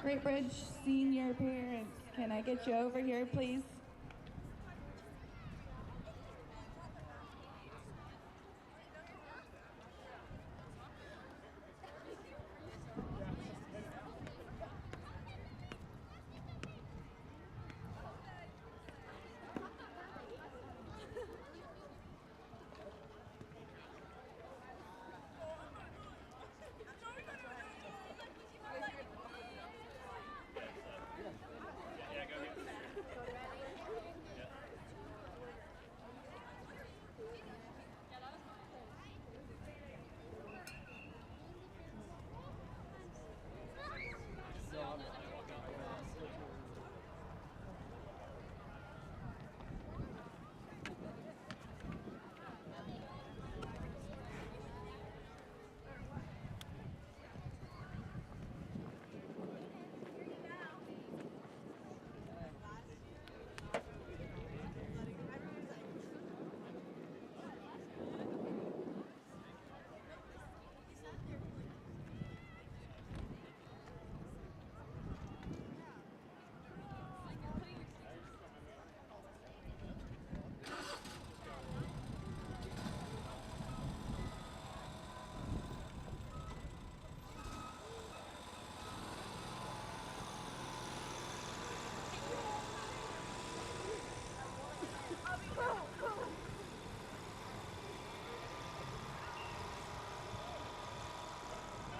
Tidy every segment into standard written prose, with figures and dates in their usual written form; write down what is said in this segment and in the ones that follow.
Great Bridge senior parents, can I get you over here, please?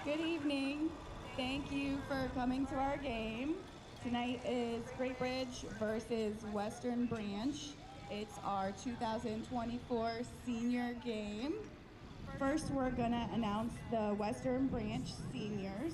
Good evening. Thank you for coming to our game. Tonight is Great Bridge versus Western Branch. It's our 2024 senior game. First, we're gonna announce the Western Branch seniors.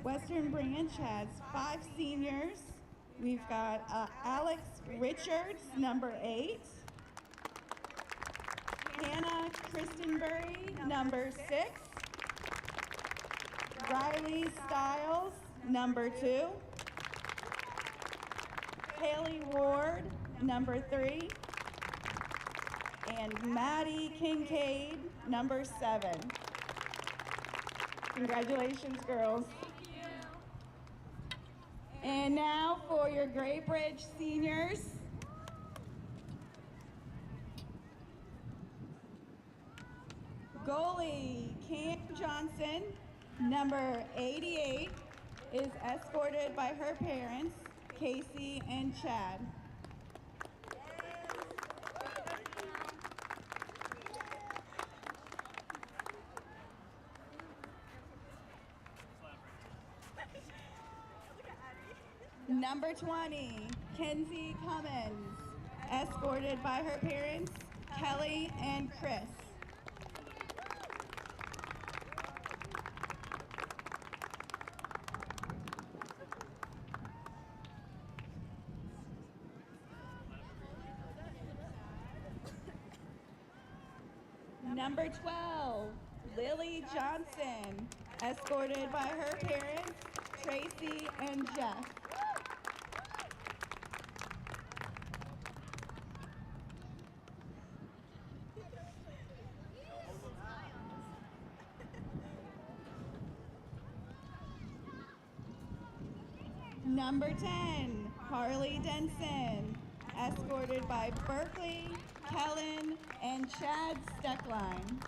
Western Branch has 5 seniors. We've got Alex Richards, number 8. Hannah Christenbury, number 6. Riley Stiles, number 2. Haley Ward, number 3. And Maddie Kincaid, number 7. Congratulations, girls. And now for your Great Bridge seniors. Goalie Cam Johnson, number 88, is escorted by her parents, Casey and Chad. Number 20, Kenzie Cummins, escorted by her parents, Kelly and Chris. Number 12, Lily Johnson, escorted by her parents, Tracy and Jeff. Number 10, Harley Denson, escorted by Berkeley, Kellen, and Chad Steckline.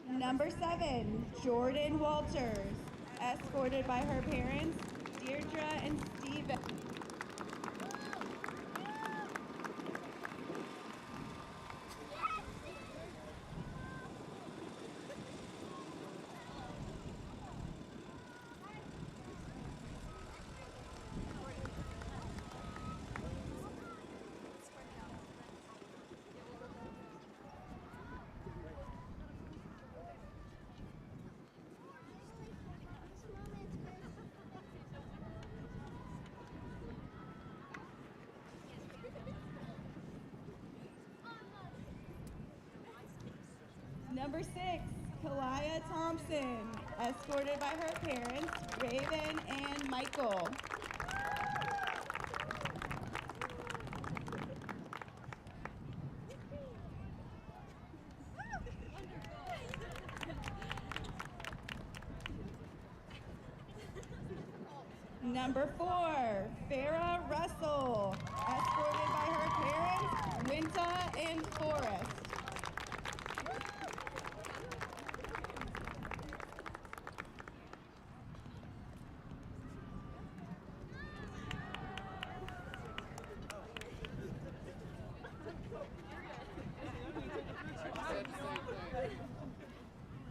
Number 7, Jordan Walters, escorted by her parents, Deirdre and Steven. Number 6, Kalaya Thompson, escorted by her parents, Raven and Michael. Number 4, Farrah Russell, escorted by her parents, Winta and Forrest.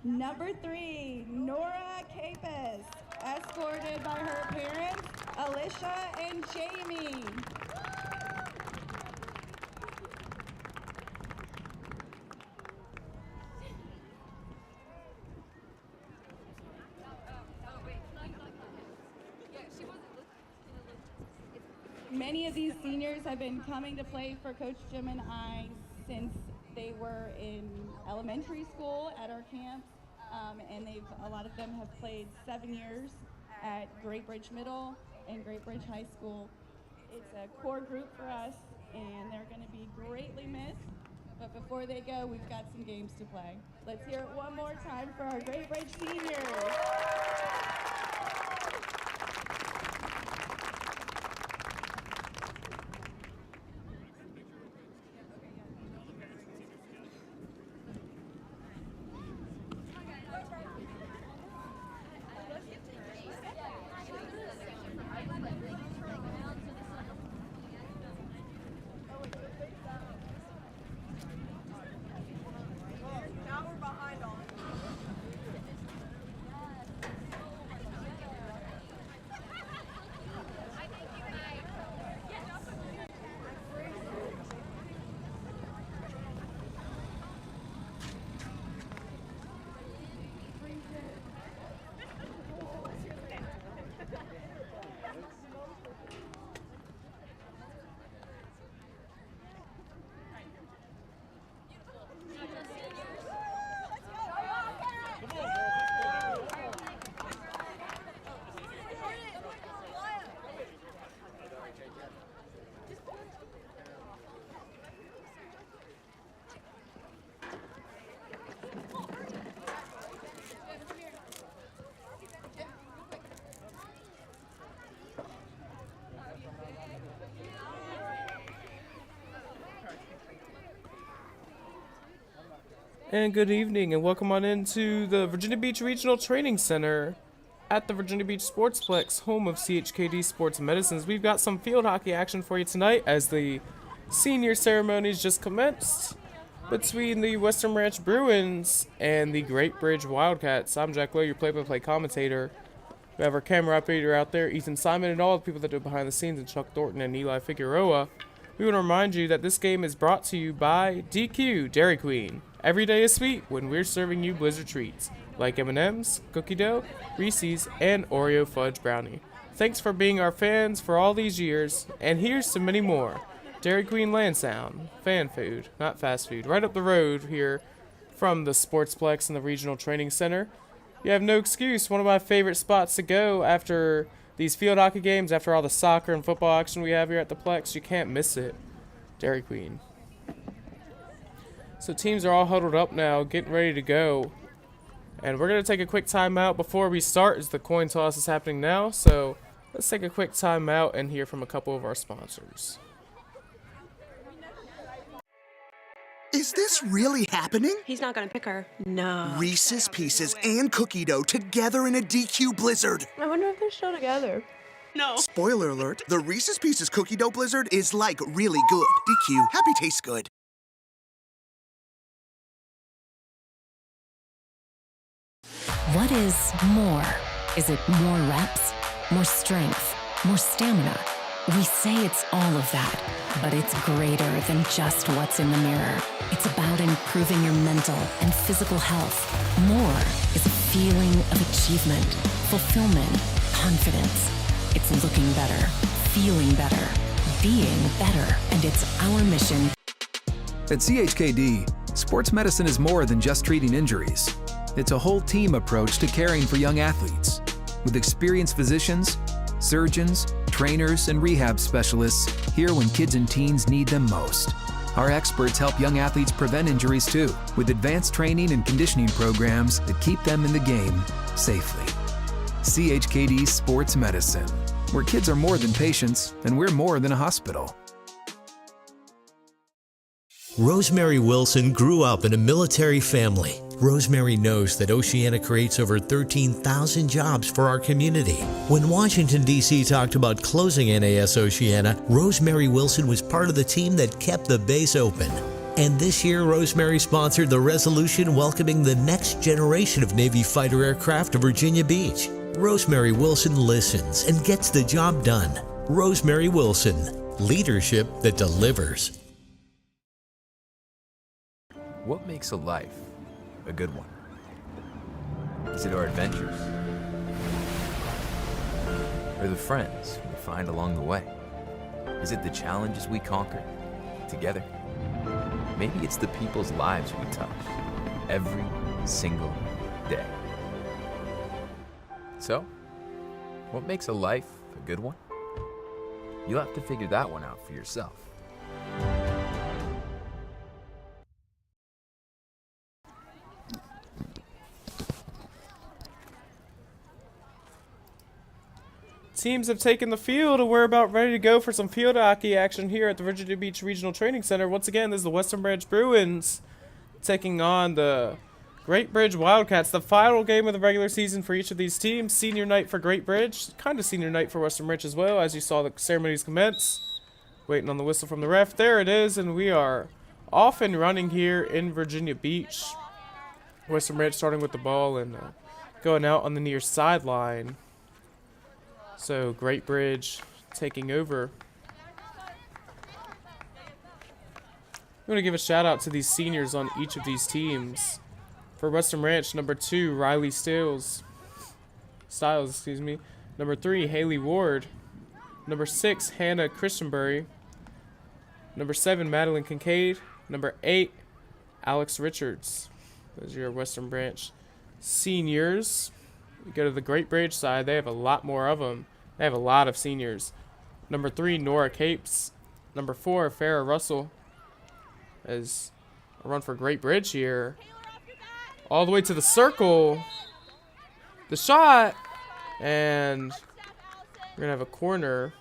Number 3, Nora Capus, escorted by her parents, Alicia and Jamie. Many of these seniors have been coming to play for Coach Jim and I since they were in elementary school at our camps, and a lot of them have played 7 years at Great Bridge Middle and Great Bridge High School. It's a core group for us, and they're going to be greatly missed. But before they go, we've got some games to play. Let's hear it one more time for our Great Bridge seniors. And good evening, and welcome on into the Virginia Beach Regional Training Center at the Virginia Beach Sportsplex, home of CHKD Sports Medicines. We've got some field hockey action for you tonight as the senior ceremonies just commenced between the Western Branch Bruins and the Great Bridge Wildcats. I'm Jack Lowe, your play-by-play commentator. We have our camera operator out there, Ethan Simon, and all the people that do behind the scenes, and Chuck Thornton and Eli Figueroa. We want to remind you that this game is brought to you by DQ Dairy Queen. Every day is sweet when we're serving you Blizzard treats, like M&M's, cookie dough, Reese's, and Oreo fudge brownie. Thanks for being our fans for all these years, and here's to many more. Dairy Queen Lansdowne, fan food, not fast food, right up the road here from the Sportsplex and the Regional Training Center. You have no excuse, one of my favorite spots to go after these field hockey games, after all the soccer and football action we have here at the Plex. You can't miss it. Dairy Queen. So teams are all huddled up now, getting ready to go. And we're going to take a quick timeout before we start, as the coin toss is happening now. So let's take a quick timeout and hear from a couple of our sponsors. Is this really happening? He's not gonna pick her. No. Reese's Pieces and cookie dough together in a DQ Blizzard. I wonder if they're still together. No. Spoiler alert, the Reese's Pieces cookie dough Blizzard is like really good. DQ, happy tastes good. What is more? Is it more reps, more strength, more stamina? We say it's all of that, but it's greater than just what's in the mirror. It's about improving your mental and physical health. More is a feeling of achievement, fulfillment, confidence. It's looking better, feeling better, being better, and it's our mission. At CHKD, sports medicine is more than just treating injuries. It's a whole team approach to caring for young athletes. With experienced physicians, surgeons, trainers, and rehab specialists here when kids and teens need them most. Our experts help young athletes prevent injuries too, with advanced training and conditioning programs that keep them in the game safely. CHKD Sports Medicine, where kids are more than patients and we're more than a hospital. Rosemary Wilson grew up in a military family. Rosemary knows that Oceana creates over 13,000 jobs for our community. When Washington, D.C. talked about closing NAS Oceana, Rosemary Wilson was part of the team that kept the base open. And this year, Rosemary sponsored the resolution welcoming the next generation of Navy fighter aircraft to Virginia Beach. Rosemary Wilson listens and gets the job done. Rosemary Wilson, leadership that delivers. What makes a life a good one? Is it our adventures? Or the friends we find along the way? Is it the challenges we conquer together? Maybe it's the people's lives we touch every single day. So, what makes a life a good one? You'll have to figure that one out for yourself. Teams have taken the field and we're about ready to go for some field hockey action here at the Virginia Beach Regional Training Center. Once again, this is the Western Branch Bruins taking on the Great Bridge Wildcats. The final game of the regular season for each of these teams. Senior night for Great Bridge, kind of senior night for Western Branch as well, as you saw the ceremonies commence. Waiting on the whistle from the ref. There it is, and we are off and running here in Virginia Beach. Western Branch starting with the ball and going out on the near sideline. So Great Bridge taking over. I'm going to give a shout out to these seniors on each of these teams. For Western Branch, number 2, Riley Stiles. Number 3, Haley Ward. Number 6, Hannah Christianbury. Number 7, Madeline Kincaid. Number 8, Alex Richards. Those are your Western Branch seniors. We go to the Great Bridge side. They have a lot more of them. They have a lot of seniors. Number 3, Nora Capes. Number 4, Farrah Russell. As a run for Great Bridge here. All the way to the circle. The shot. And we're going to have a corner.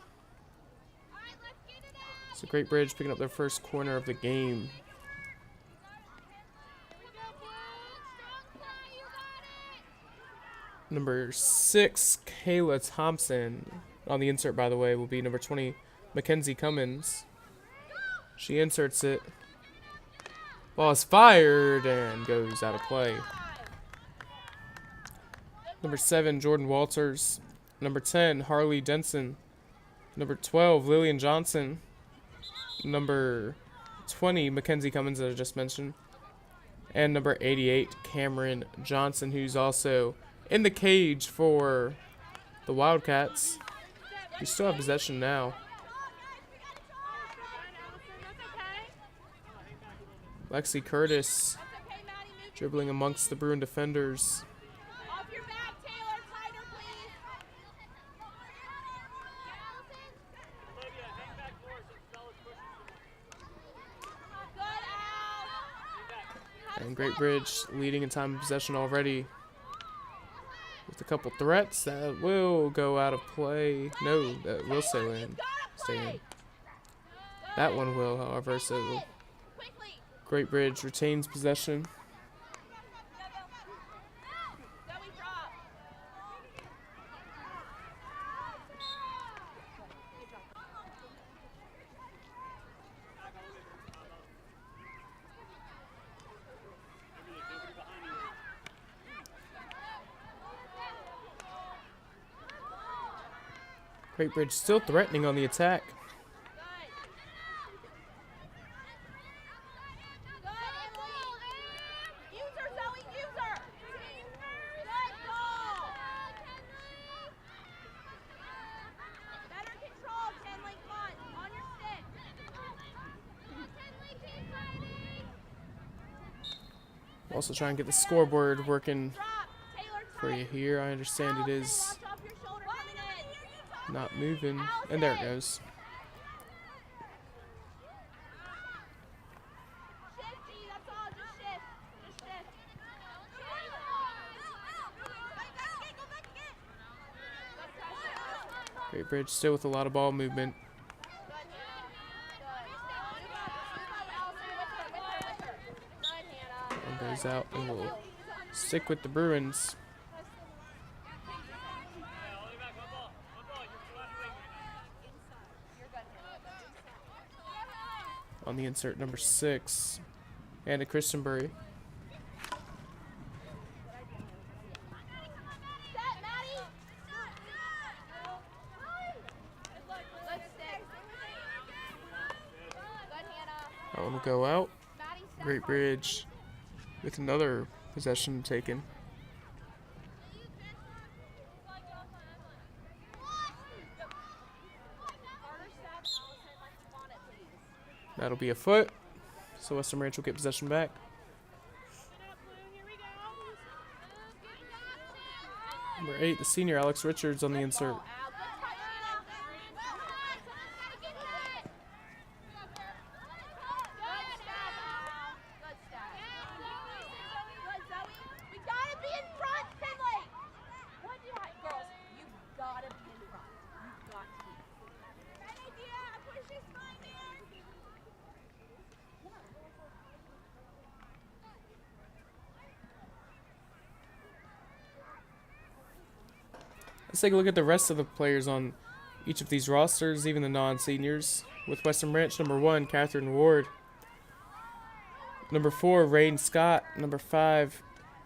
So Great Bridge picking up their first corner of the game. Number 6, Kayla Thompson. On the insert, by the way, will be number 20, Mackenzie Cummins. She inserts it. Ball is fired and goes out of play. Number 7, Jordan Walters. Number 10, Harley Denson. Number 12, Lillian Johnson. Number 20, Mackenzie Cummins, that I just mentioned. And number 88, Cameron Johnson, who's also in the cage for the Wildcats. We still have possession now. Lexi Curtis dribbling amongst the Bruin defenders. And Great Bridge leading in time of possession already. With a couple threats that will go out of play. No, that will stay in. That one will, however, so Great Bridge retains possession. Great Bridge still threatening on the attack. Also try and get the scoreboard working for you here. I understand it is not moving. And there it goes. Great Bridge still with a lot of ball movement. One goes out and will stick with the Bruins. On the insert, number 6, Anna Christenbury. That one will go out. Great Bridge with another possession taken. That'll be a foot, so Western Branch will get possession back. Number 8, the senior Alex Richards on the insert. Let's take a look at the rest of the players on each of these rosters, even the non-seniors. With Western Branch, number 1, Catherine Ward. Number 4, Rain Scott. Number 5,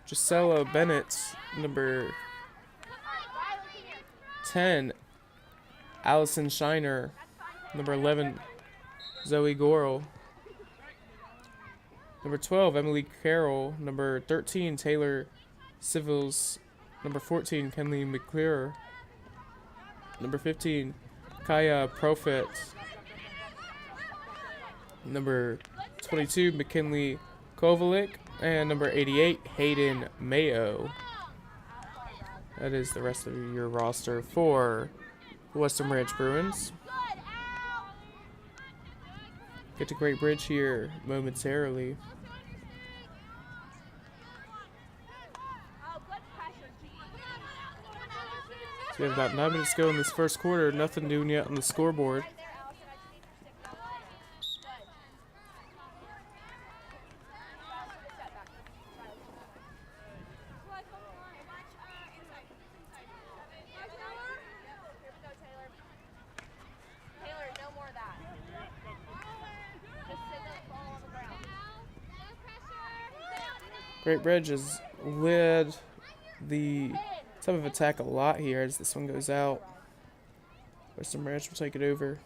Gisela Bennett. Number 10, Allison Shiner. Number 11, Zoe Gorel. Number 12, Emily Carroll. Number 13, Taylor Civils. Number 14, Kenley McClure. Number 15, Kaya Profit. Number 22, McKinley Kovalik. And number 88, Hayden Mayo. That is the rest of your roster for the Western Branch Bruins. Get to Great Bridge here momentarily. We have about 9 minutes to go in this first quarter. Nothing doing yet on the scoreboard. Great Bridge has led the type of attack a lot here as this one goes out. Western Branch will take it over.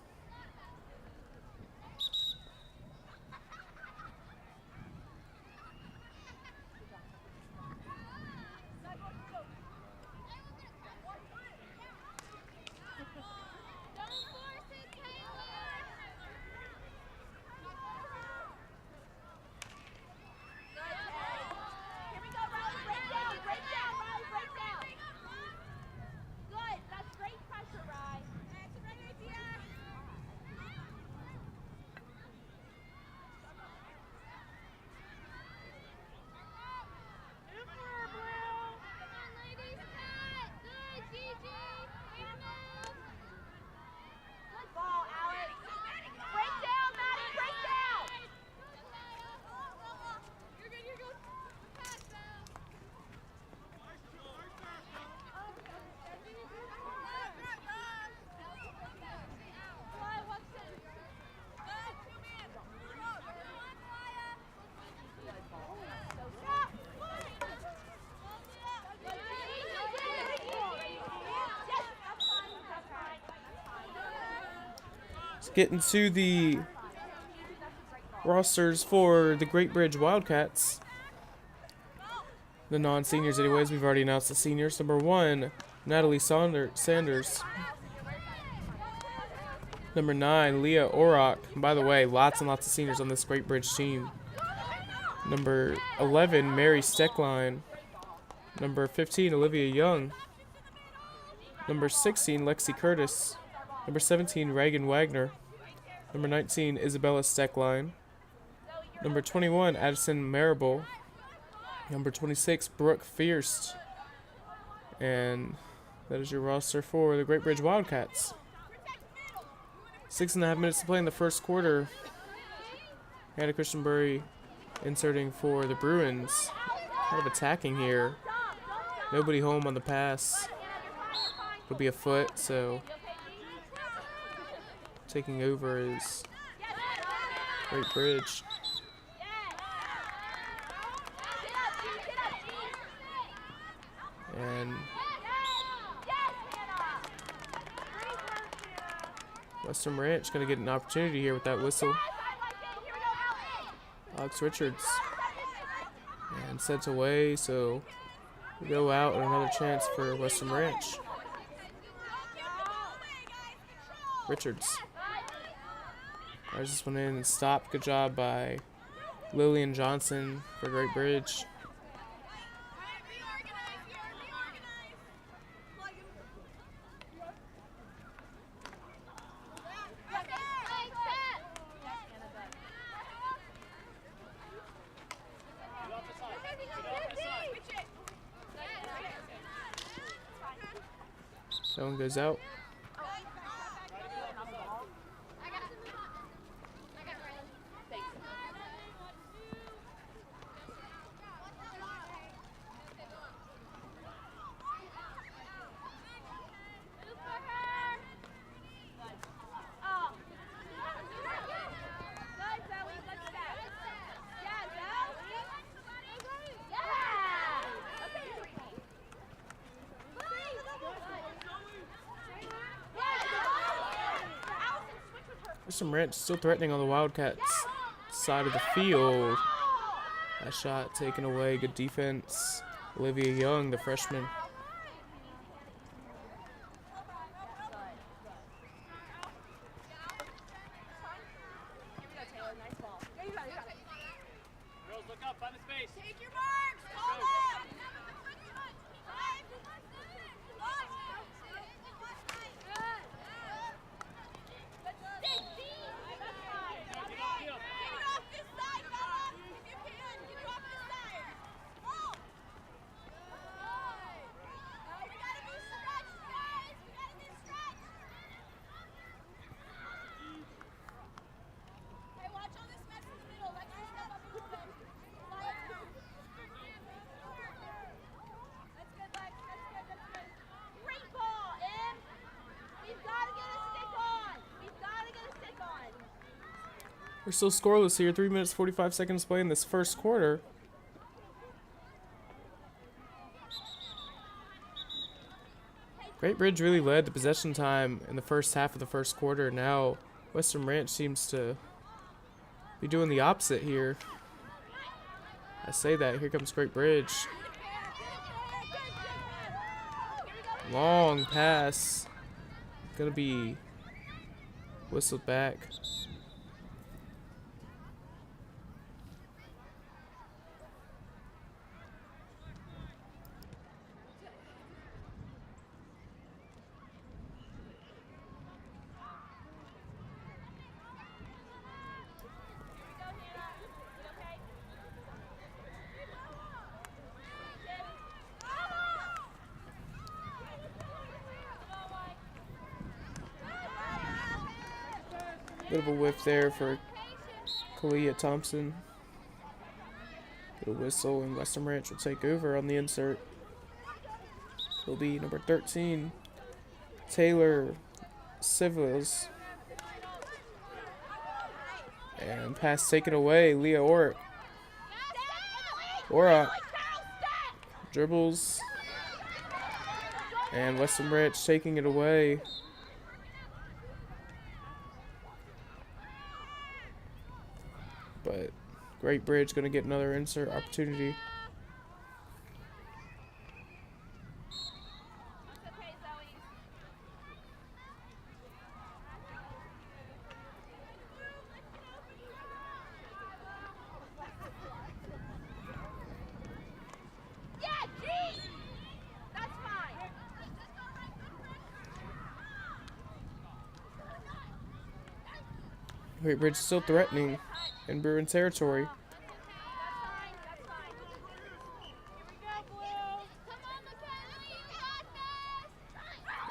Let's get into the rosters for the Great Bridge Wildcats. The non-seniors anyways. We've already announced the seniors. Number 1, Natalie Sanders. Number 9, Leah Orrock. By the way, lots and lots of seniors on this Great Bridge team. Number 11, Mary Steckline. Number 15, Olivia Young. Number 16, Lexi Curtis. Number 17, Reagan Wagner. Number 19, Isabella Steckline. Number 21, Addison Marable. Number 26, Brooke Fierst. And that is your roster for the Great Bridge Wildcats. 6.5 minutes to play in the first quarter. Hannah Christianbury inserting for the Bruins. Kind of attacking here. Nobody home on the pass. It'll be a foot, so taking over is Great Bridge. And Western Ranch going to get an opportunity here with that whistle. Alex Richards. And sent away, so we go out and another chance for Western Ranch. Richards. There's this one in and stopped. Good job by Lillian Johnson for Great Bridge. That one goes out. Western Ranch still threatening on the Wildcats side of the field. That shot taken away. Good defense. Olivia Young, the freshman. We're still scoreless here. 3 minutes, 45 seconds to play in this first quarter. Great Bridge really led the possession time in the first half of the first quarter. Now Western Ranch seems to be doing the opposite here. I say that. Here comes Great Bridge. Long pass. Gonna be whistled back. Bit of a whiff there for Kalia Thompson. Good whistle, and Western Ranch will take over on the insert. It'll be number 13, Taylor Civils. And pass taken away, Leah Orrick. Dribbles. And Western Ranch taking it away. But Great Bridge going to get another insert opportunity. Great Bridge still threatening in Bruin territory.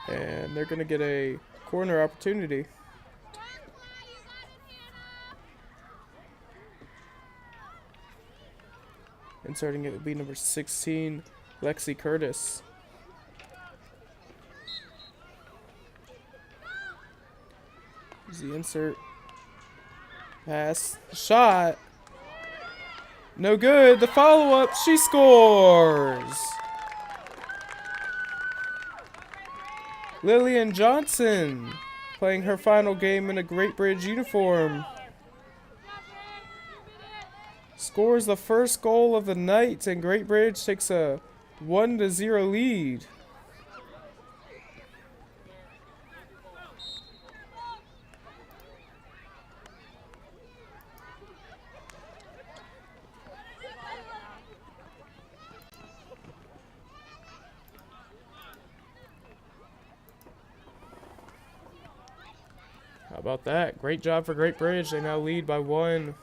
And they're going to get a corner opportunity. Inserting it would be number 16, Lexi Curtis. Here's the insert. Pass. Shot. No good. The follow-up. She scores. Lillian Johnson playing her final game in a Great Bridge uniform. Scores the first goal of the night, and Great Bridge takes a 1-0 lead. How about that? Great job for Great Bridge. They now lead by 1.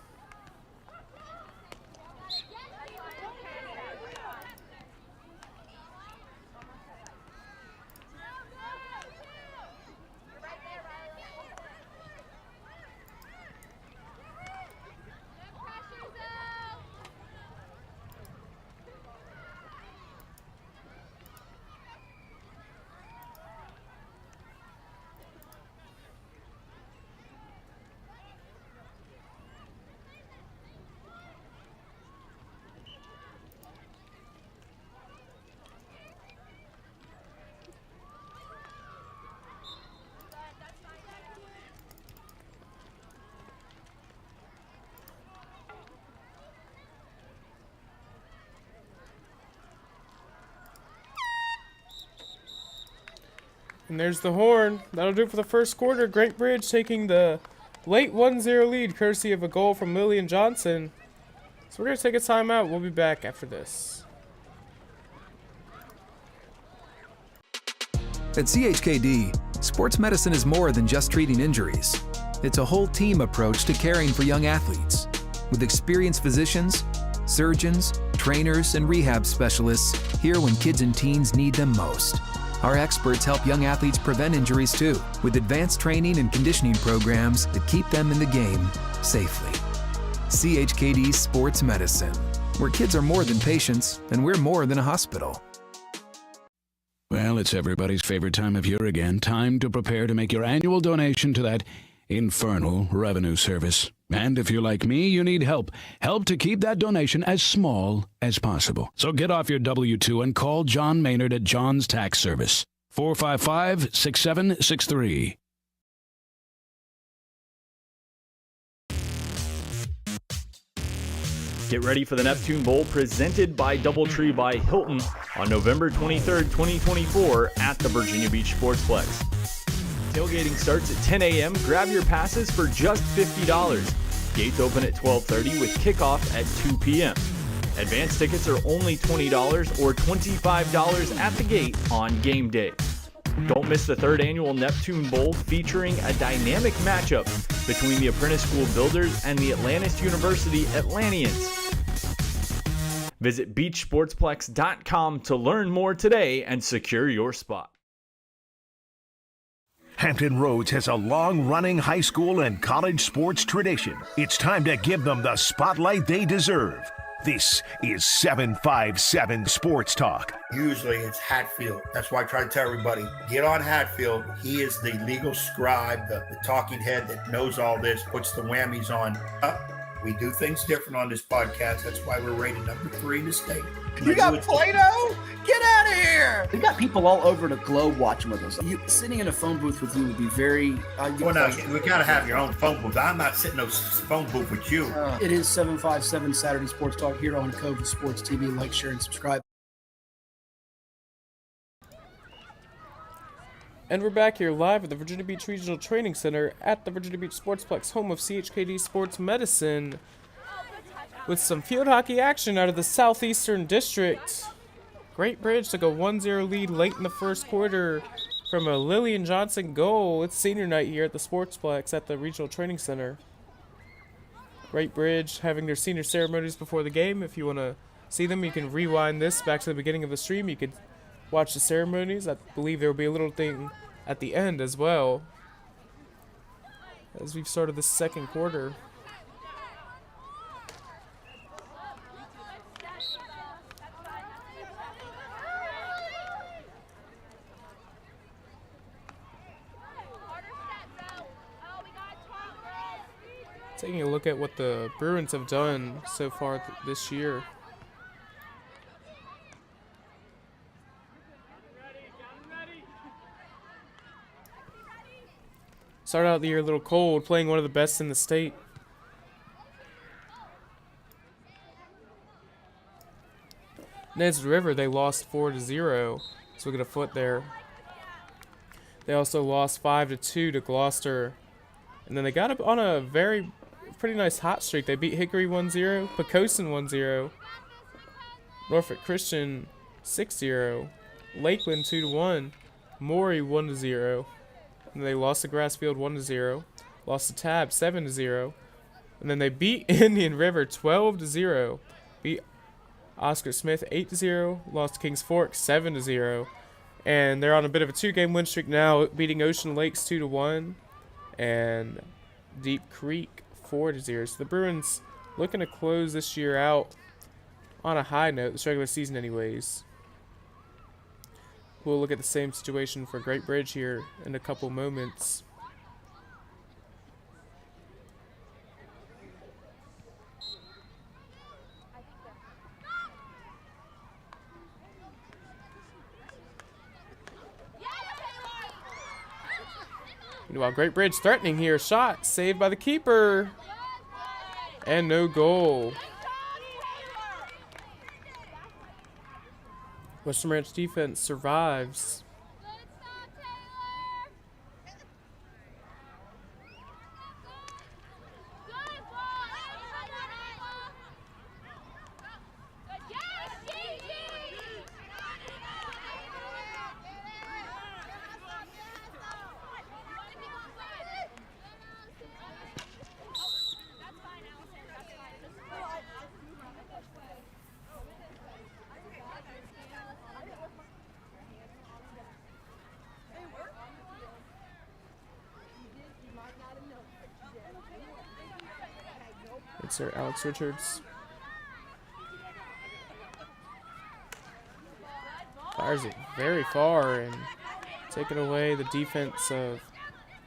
And there's the horn. That'll do it for the first quarter. Great Bridge taking the late 1-0 lead, courtesy of a goal from Lillian Johnson. So we're going to take a timeout. We'll be back after this. At CHKD, sports medicine is more than just treating injuries. It's a whole team approach to caring for young athletes. With experienced physicians, surgeons, trainers, and rehab specialists here when kids and teens need them most. Our experts help young athletes prevent injuries too, with advanced training and conditioning programs that keep them in the game safely. CHKD Sports Medicine, where kids are more than patients and we're more than a hospital. Well, it's everybody's favorite time of year again. Time to prepare to make your annual donation to that infernal revenue service. And if you're like me, you need help. Help to keep that donation as small as possible. So get off your W-2 and call John Maynard at John's Tax Service. 455-6763. Get ready for the Neptune Bowl presented by Doubletree by Hilton on November 23rd, 2024 at the Virginia Beach Sportsplex. Tailgating starts at 10 a.m. Grab your passes for just $50. Gates open at 12:30 with kickoff at 2 p.m. Advance tickets are only $20 or $25 at the gate on game day. Don't miss the 3rd annual Neptune Bowl featuring a dynamic matchup between the Apprentice School Builders and the Atlantis University Atlanteans. Visit beachsportsplex.com to learn more today and secure your spot. Hampton Roads has a long-running high school and college sports tradition. It's time to give them the spotlight they deserve. This is 757 Sports Talk. Usually it's Hatfield. That's why I try to tell everybody, get on Hatfield. He is the legal scribe, the talking head that knows all this, puts the whammies on. We do things different on this podcast. That's why we're rated number 3 in the state. You got Play-Doh? Get out of here! We got people all over the globe watching with us. Sitting in a phone booth with you would be very... well, now, we got to have your own phone booth. I'm not sitting in a phone booth with you. It is 757 Saturday Sports Talk here on Cove Sports TV. Like, share, and subscribe. And we're back here live at the Virginia Beach Regional Training Center at the Virginia Beach Sportsplex, home of CHKD Sports Medicine, with some field hockey action out of the Southeastern District. Great Bridge took a 1-0 lead late in the first quarter from a Lillian Johnson goal. It's senior night here at the Sportsplex at the Regional Training Center. Great Bridge having their senior ceremonies before the game. If you want to see them, you can rewind this back to the beginning of the stream. You could watch the ceremonies. I believe there will be a little thing at the end as well, as we've started the second quarter. Taking a look at what the Bruins have done so far this year. Started out the year a little cold, playing one of the best in the state. Neds River, they lost 4-0, so we get a foot there. They also lost 5-2 to Gloucester. And then they got up on a pretty nice hot streak. They beat Hickory 1-0, Poquoson 1-0, Norfolk Christian 6-0, Lakeland 2-1, Maury 1-0. And they lost to Grassfield 1-0, lost to Tab 7-0, and then they beat Indian River 12-0, beat Oscar Smith 8-0, lost to Kings Fork 7-0, and they're on a bit of a 2-game win streak now, beating Ocean Lakes 2-1, and Deep Creek 4-0. So the Bruins looking to close this year out on a high note, this regular season anyways. We'll look at the same situation for Great Bridge here in a couple moments. Meanwhile, Great Bridge threatening here. Shot saved by the keeper. And no goal. Western Branch defense survives. Sir Alex Richards fires it very far and taking away the defense of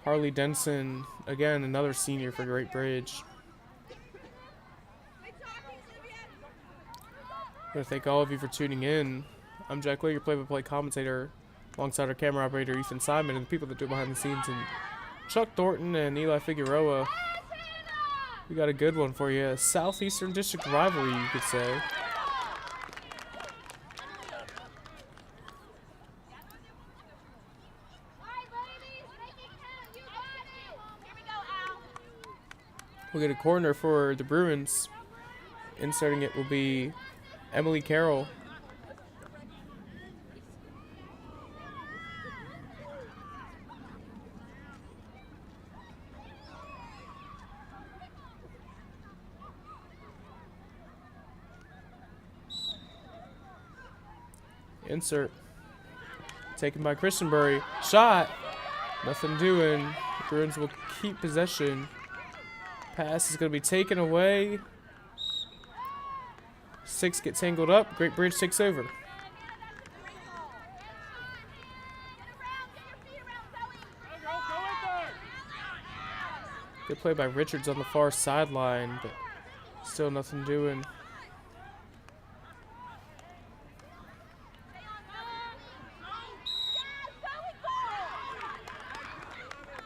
Harley Denson. Again, another senior for Great Bridge. I want to thank all of you for tuning in. I'm Jack Lee, your play-by-play commentator, alongside our camera operator Ethan Simon and the people that do it behind the scenes, and Chuck Thornton and Eli Figueroa. We got a good one for you. A Southeastern District rivalry, you could say. We'll get a corner for the Bruins. Inserting it will be Emily Carroll. Insert. Taken by Christianbury. Shot. Nothing doing. The Bruins will keep possession. Pass is going to be taken away. 6 get tangled up. Great Bridge takes over. Good play by Richards on the far sideline, but still nothing doing.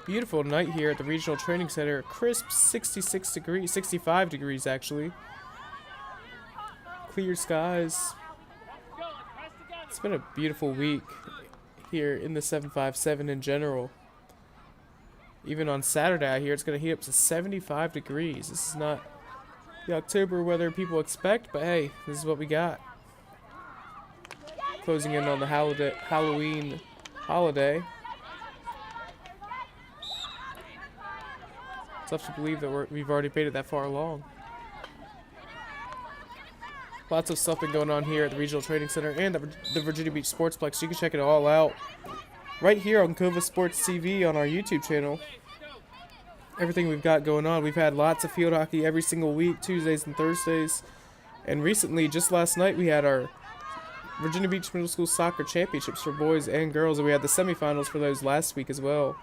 Beautiful night here at the Regional Training Center. Crisp 66 degrees, 65 degrees actually. Clear skies. It's been a beautiful week here in the 757 in general. Even on Saturday, I hear it's going to heat up to 75 degrees. This is not the October weather people expect, but hey, this is what we got. Closing in on the Halloween holiday. Tough to believe that we've already made it that far along. Lots of stuff been going on here at the Regional Training Center and the Virginia Beach Sportsplex. You can check it all out right here on Cova Sports TV on our YouTube channel. Everything we've got going on. We've had lots of field hockey every single week, Tuesdays and Thursdays. And recently, just last night, we had our Virginia Beach Middle School Soccer Championships for boys and girls. And we had the semifinals for those last week as well.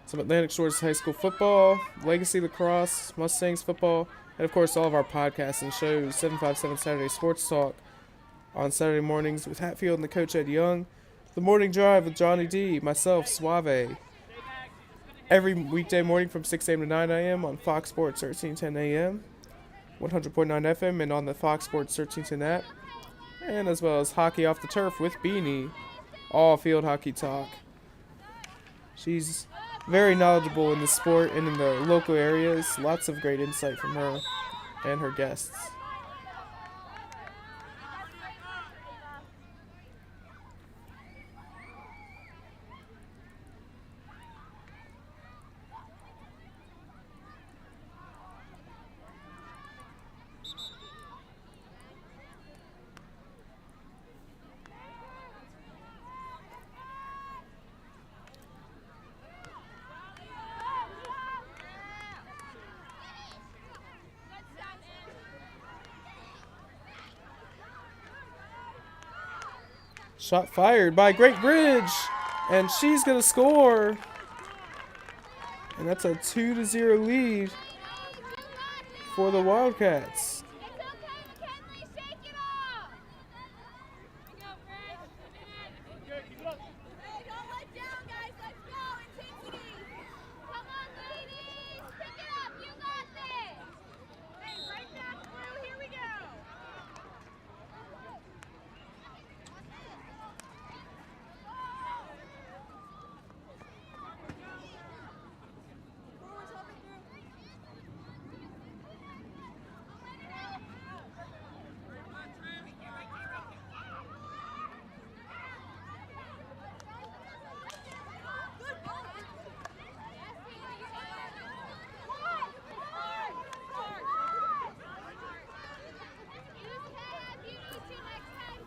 Some Atlantic Shores High School football, Legacy Lacrosse, Mustangs football, and of course all of our podcasts and shows. 757 Saturday Sports Talk on Saturday mornings with Hatfield and the coach Ed Young. The Morning Drive with Johnny D, myself, Suave. Every weekday morning from 6 a.m. to 9 a.m. on Fox Sports 1310 a.m., 100.9 FM, and on the Fox Sports 1310 app. And as well as Hockey Off the Turf with Beanie, all field hockey talk. She's very knowledgeable in the sport and in the local areas. Lots of great insight from her and her guests. Shot fired by Great Bridge, and she's going to score. And that's a 2-0 lead for the Wildcats.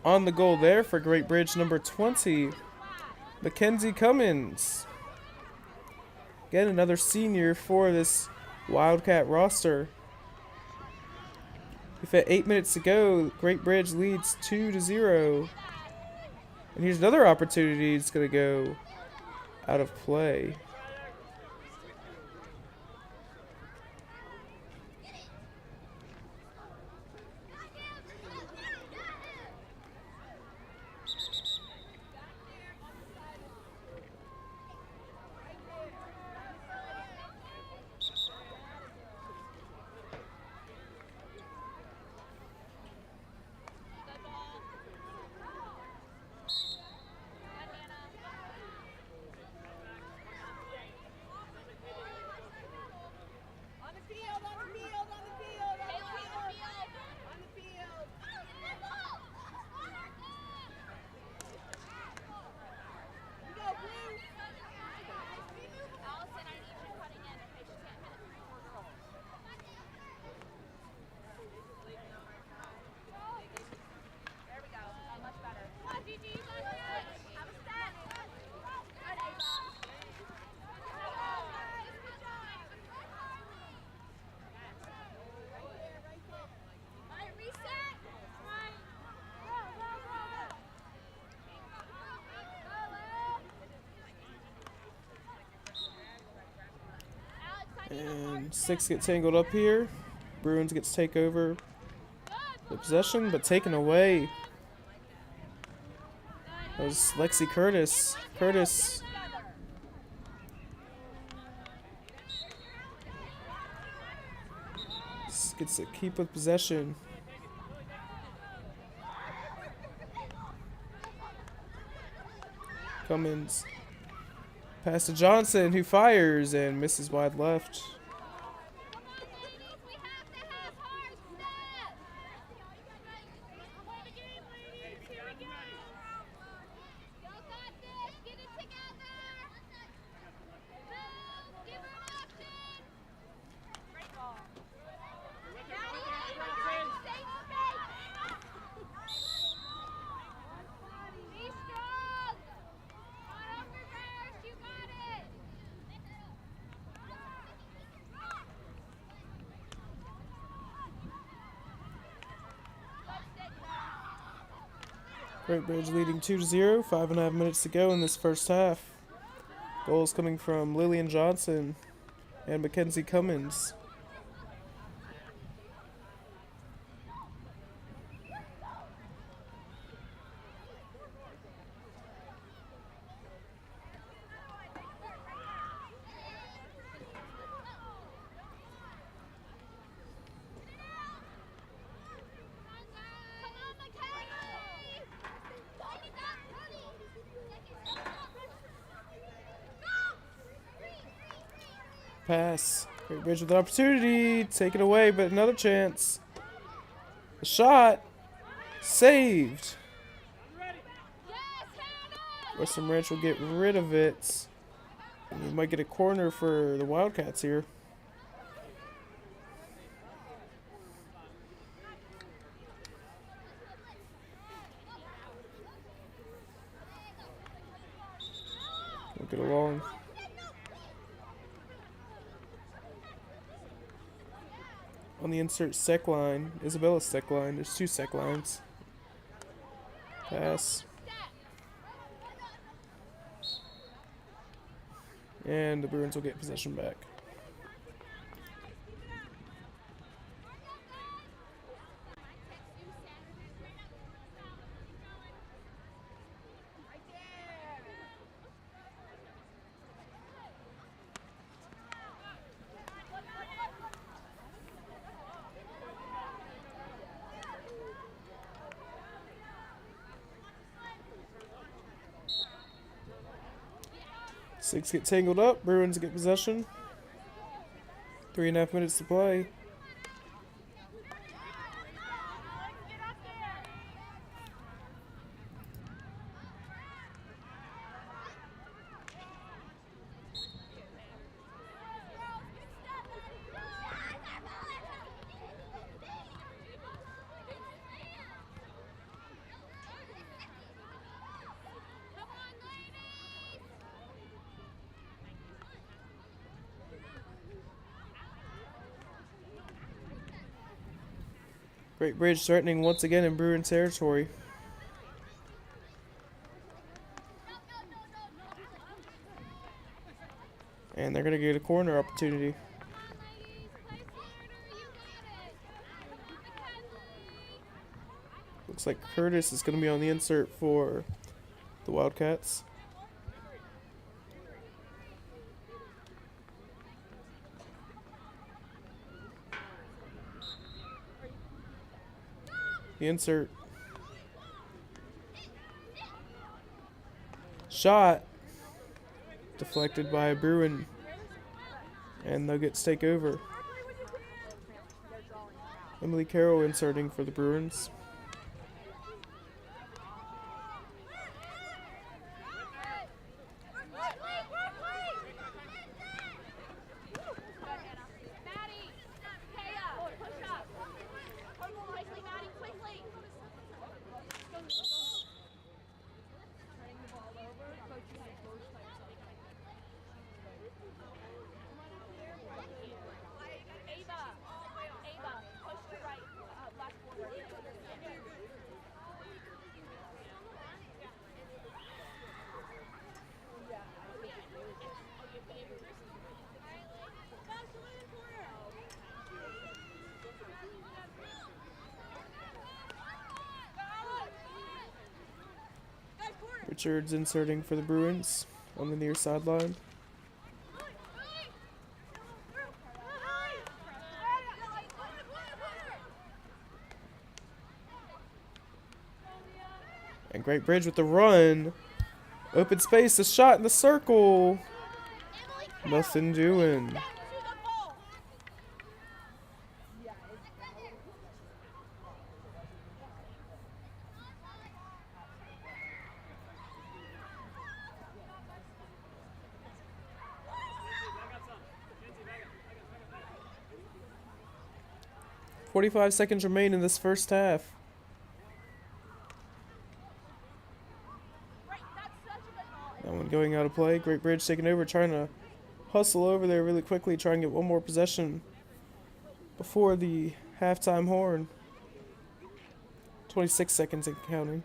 On the goal there for Great Bridge, number 20, Mackenzie Cummins. Again, another senior for this Wildcat roster. With 8 minutes to go, Great Bridge leads 2-0. And here's another opportunity that's going to go out of play. And 6 get tangled up here. Bruins gets take over the possession, but taken away. That was Lexi Curtis. Curtis gets to keep with possession. Cummins. Pass to Johnson, who fires and misses wide left. Great Bridge leading 2-0. 5.5 minutes to go in this first half. Goals coming from Lillian Johnson and Mackenzie Cummins. Pass. Great Bridge with an opportunity. Take it away, but another chance. The shot. Saved. Western Ranch will get rid of it. And we might get a corner for the Wildcats here. We'll get along. On the insert sec line, Isabella's sec line. There's 2 sec lines. Pass. And the Bruins will get possession back. Six get tangled up. Bruins get possession. 3.5 minutes to play. Great Bridge threatening once again in Bruin territory. And they're going to get a corner opportunity. Looks like Curtis is going to be on the insert for the Wildcats. The insert. Shot. Deflected by Bruin. And Nuggets take over. Emily Carroll inserting for the Bruins. Richards inserting for the Bruins on the near sideline. And Great Bridge with the run. Open space, a shot in the circle. Nothing doing. .45 seconds remain in this first half. That one going out of play. Great Bridge taking over, trying to hustle over there really quickly, try and get one more possession before the halftime horn. 26 seconds and counting.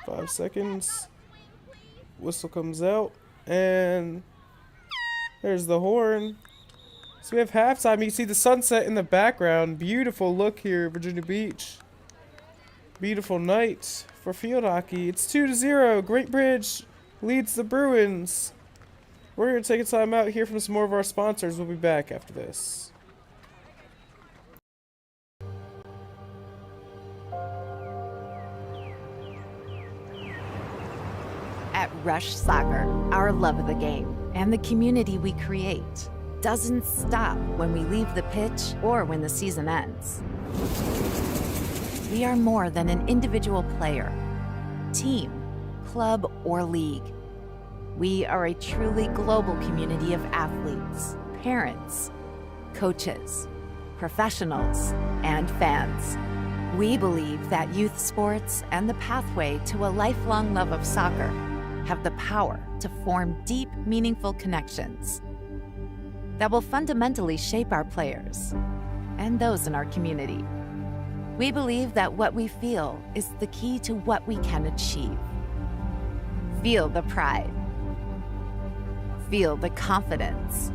5 seconds. Whistle comes out, and there's the horn. So we have halftime. You can see the sunset in the background. Beautiful look here at Virginia Beach. Beautiful night for field hockey. It's 2-0. Great Bridge leads the Bruins. We're going to take a time out, hear from some more of our sponsors. We'll be back after this. At Rush Soccer, our love of the game and the community we create doesn't stop when we leave the pitch or when the season ends. We are more than an individual player, team, club, or league. We are a truly global community of athletes, parents, coaches, professionals, and fans. We believe that youth sports and the pathway to a lifelong love of soccer have the power to form deep, meaningful connections that will fundamentally shape our players and those in our community. We believe that what we feel is the key to what we can achieve. Feel the pride. Feel the confidence.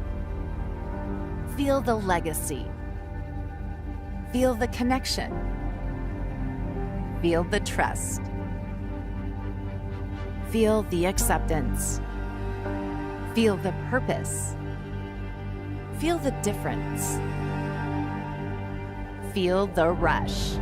Feel the legacy. Feel the connection. Feel the trust. Feel the acceptance. Feel the purpose. Feel the difference. Feel the rush.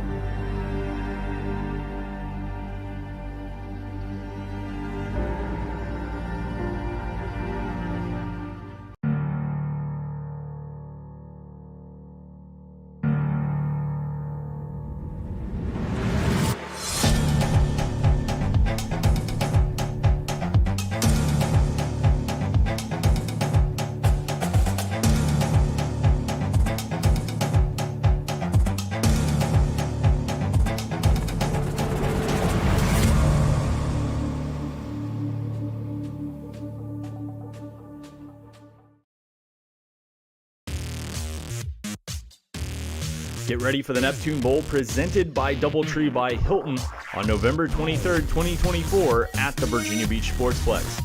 Get ready for the Neptune Bowl presented by DoubleTree by Hilton on November 23rd, 2024 at the Virginia Beach Sportsplex.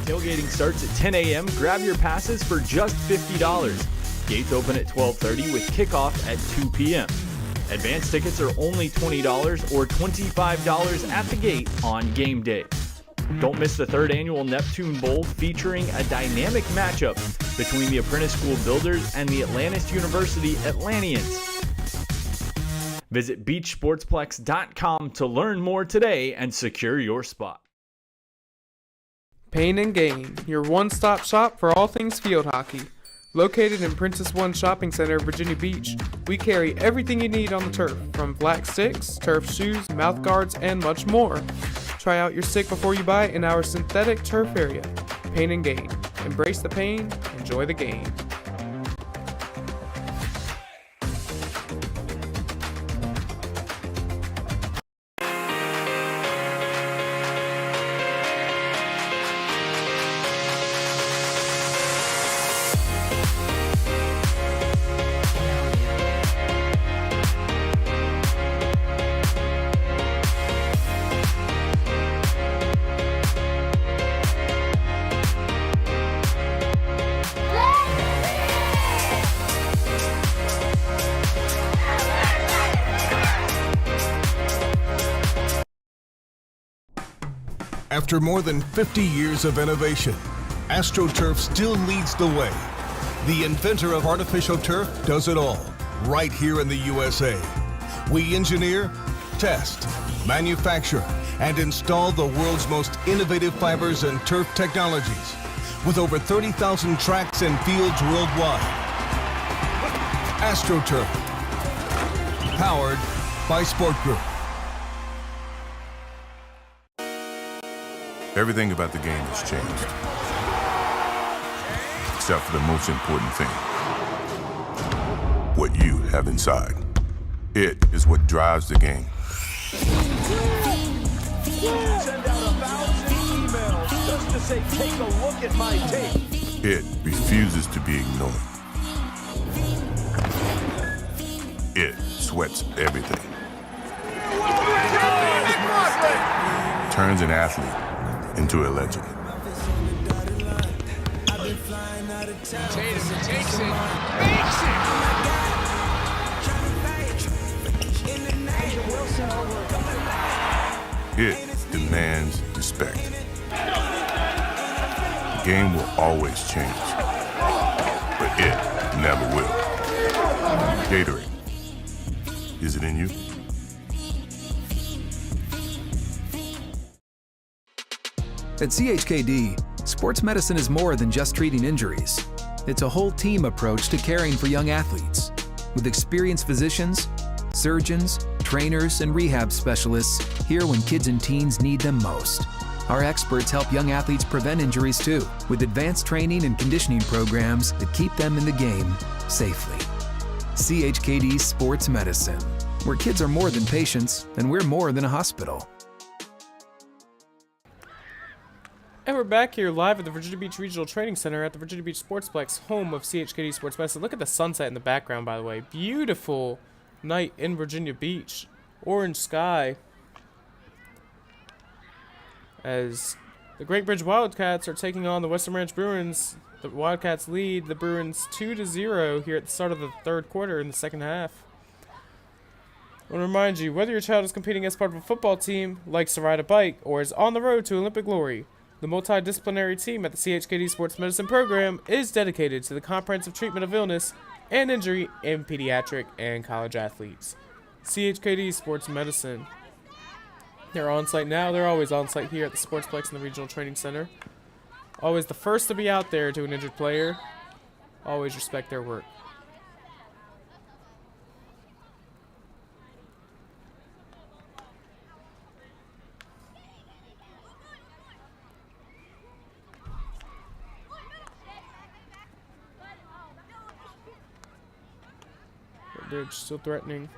Tailgating starts at 10 a.m. Grab your passes for just $50. Gates open at 12:30 with kickoff at 2 p.m. Advance tickets are only $20 or $25 at the gate on game day. Don't miss the third annual Neptune Bowl featuring a dynamic matchup between the Apprentice School Builders and the Atlantis University Atlanteans. Visit beachsportsplex.com to learn more today and secure your spot. Pain and Gain, your one-stop shop for all things field hockey. Located in Princess One Shopping Center, Virginia Beach, we carry everything you need on the turf, from black sticks, turf shoes, mouth guards, and much more. Try out your stick before you buy in our synthetic turf area. Pain and Gain. Embrace the pain, enjoy the game. After more than 50 years of innovation, AstroTurf still leads the way. The inventor of artificial turf does it all, right here in the USA. We engineer, test, manufacture, and install the world's most innovative fibers and turf technologies, with over 30,000 tracks and fields worldwide. AstroTurf, powered by Sport Group. Everything about the game has changed, except for the most important thing, what you have inside. It is what drives the game. Send out 1,000 emails just to say, take a look at my tape. It refuses to be ignored. It sweats everything. turns an athlete into a legend. Tatum takes it, makes it! Wilson over. It demands respect. The game will always change, but it never will. Gatorade, is it in you? At CHKD, sports medicine is more than just treating injuries. It's a whole team approach to caring for young athletes. With experienced physicians, surgeons, trainers, and rehab specialists here when kids and teens need them most. Our experts help young athletes prevent injuries too, with advanced training and conditioning programs that keep them in the game safely. CHKD Sports Medicine, where kids are more than patients and we're more than a hospital. And we're back here live at the Virginia Beach Regional Training Center at the Virginia Beach Sportsplex, home of CHKD Sports Medicine. Look at the sunset in the background, by the way. Beautiful night in Virginia Beach. Orange sky. As the Great Bridge Wildcats are taking on the Western Branch Bruins. The Wildcats lead the Bruins 2-0 here at the start of the third quarter in the second half. I want to remind you, whether your child is competing as part of a football team, likes to ride a bike, or is on the road to Olympic glory, the multidisciplinary team at the CHKD Sports Medicine program is dedicated to the comprehensive treatment of illness and injury in pediatric and college athletes. CHKD Sports Medicine. They're on site now. They're always on site here at the Sportsplex in the Regional Training Center. Always the first to be out there to an injured player. Always respect their work. Bridge still threatening.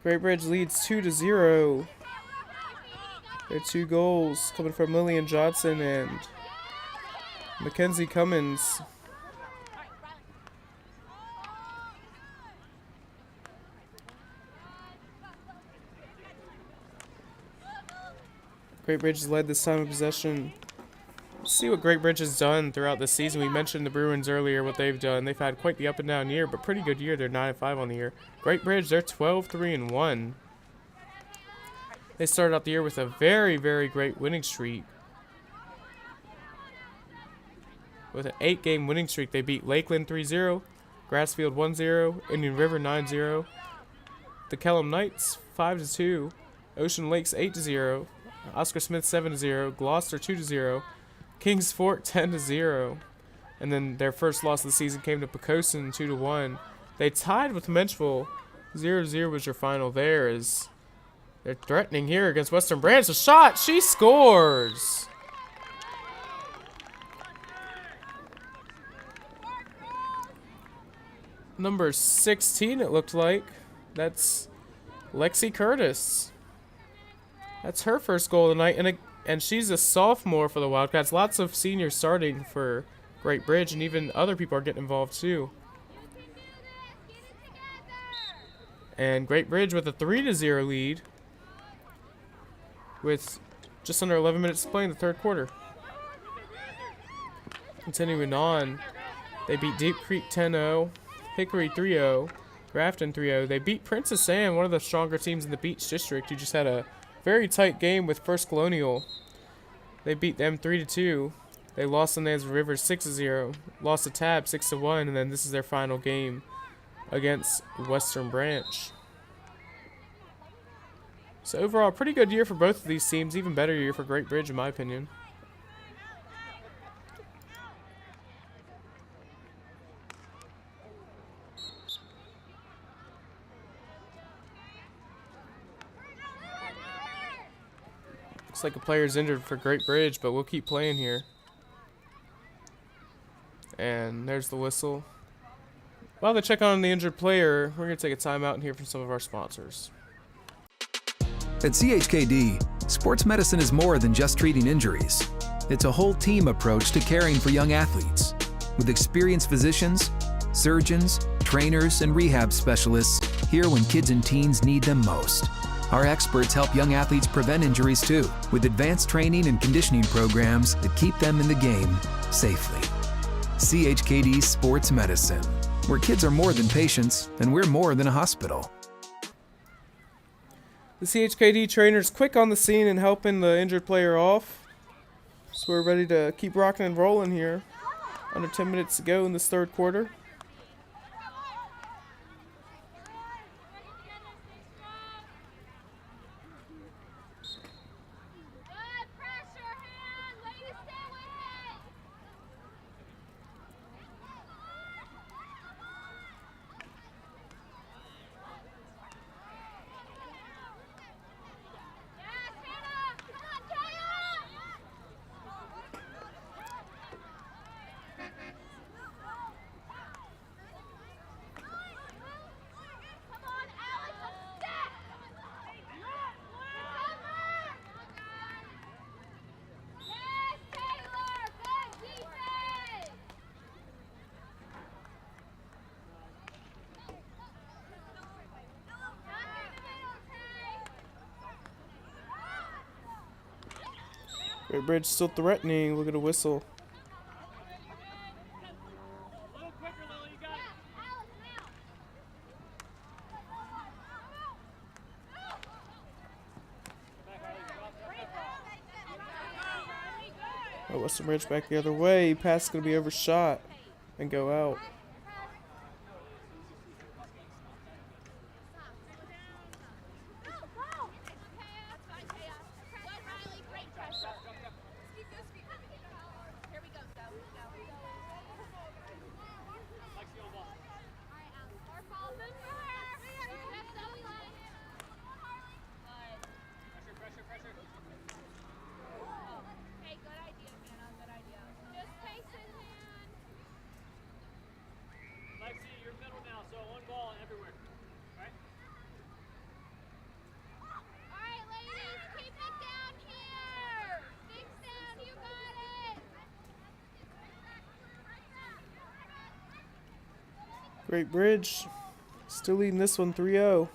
Great Bridge leads 2-0. Their two goals coming from Lillian Johnson and Mackenzie Cummins. Great Bridge has led this time of possession. Let's see what Great Bridge has done throughout this season. We mentioned the Bruins earlier, what they've done. They've had quite the up and down year, but pretty good year. They're 9-5 on the year. Great Bridge, they're 12-3-1. They started out the year with a very, very great winning streak. With an 8-game winning streak, they beat Lakeland 3-0, Grassfield 1-0, Indian River 9-0, the Kellum Knights 5-2, Ocean Lakes 8-0, Oscar Smith 7-0, Gloucester 2-0, Kings Fort 10-0, and then their first loss of the season came to Poquoson 2-1. They tied with Menchville. 0-0 was your final there. As they're threatening here against Western Branch. A shot, she scores. Number 16, it looked like. That's Lexi Curtis. That's her first goal of the night, and she's a sophomore for the Wildcats. Lots of seniors starting for Great Bridge, and even other people are getting involved too. And Great Bridge with a 3-0 lead with just under 11 minutes to play in the third quarter. Continuing on, they beat Deep Creek 10-0, Hickory 3-0, Grafton 3-0. They beat Princess Anne, one of the stronger teams in the Beach District, who just had a very tight game with First Colonial. They beat them 3-2. They lost to Nan's River 6-0, lost to Tab 6-1, and then this is their final game against Western Branch. So overall, pretty good year for both of these teams. Even better year for Great Bridge, in my opinion. Looks like a player's injured for Great Bridge, but we'll keep playing here. And there's the whistle. While they check on the injured player, we're going to take a timeout and hear from some of our sponsors. At CHKD, sports medicine is more than just treating injuries. It's a whole team approach to caring for young athletes. With experienced physicians, surgeons, trainers, and rehab specialists here when kids and teens need them most. Our experts help young athletes prevent injuries too, with advanced training and conditioning programs that keep them in the game safely. CHKD Sports Medicine, where kids are more than patients and we're more than a hospital. The CHKD trainer's quick on the scene and helping the injured player off. So we're ready to keep rocking and rolling here. Under 10 minutes to go in this third quarter. Great Bridge still threatening. We'll get a whistle. Oh, Western Bridge back the other way. Pass is going to be overshot and go out. Great Bridge still leading this one 3-0.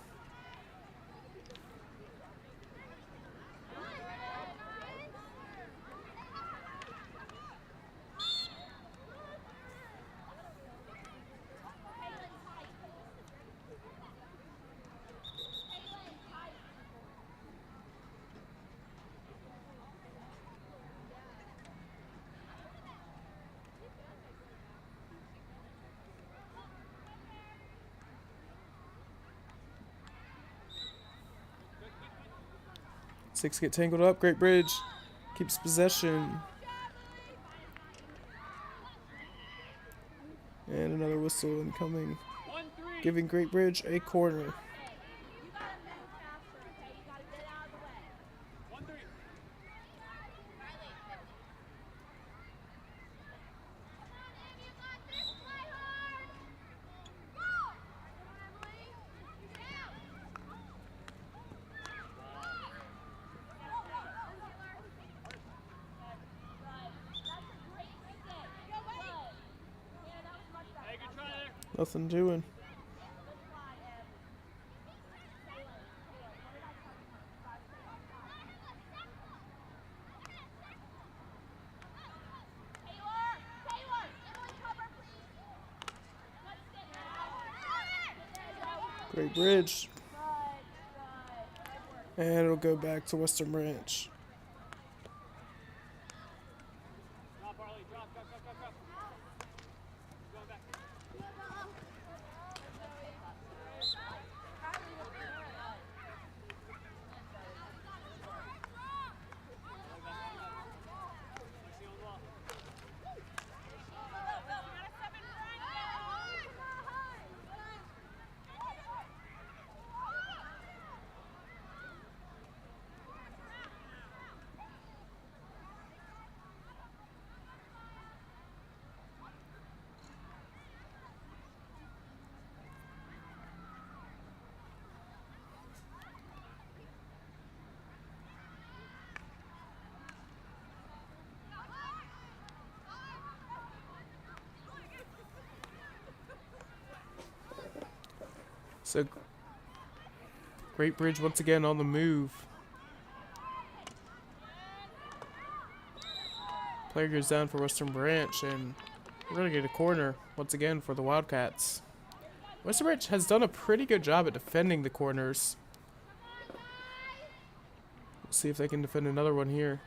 Six get tangled up. Great Bridge keeps possession. And another whistle incoming, giving Great Bridge a corner. Nothing doing. Great Bridge. And it'll go back to Western Branch. So, Great Bridge once again on the move. Player goes down for Western Branch, and we're going to get a corner once again for the Wildcats. Western Branch has done a pretty good job at defending the corners. We'll see if they can defend another one here.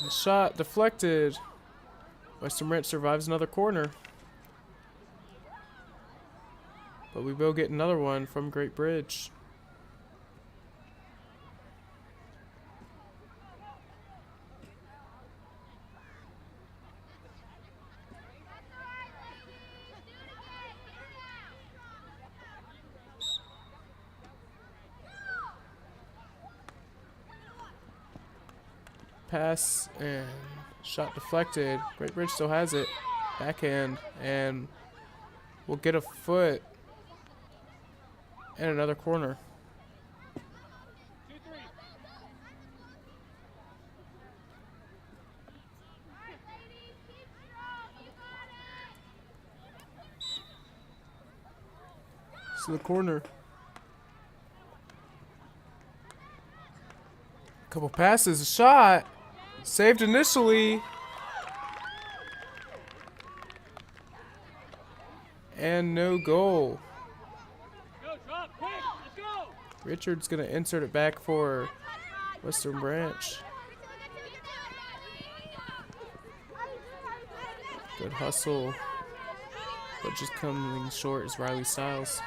The shot deflected. Western Branch survives another corner. But we will get another one from Great Bridge. Pass and shot deflected. Great Bridge still has it. Backhand, and we'll get a foot and another corner. So the corner. Couple passes, a shot. Saved initially. And no goal. Richard's going to insert it back for Western Branch. Good hustle. But just coming short is Riley Stiles.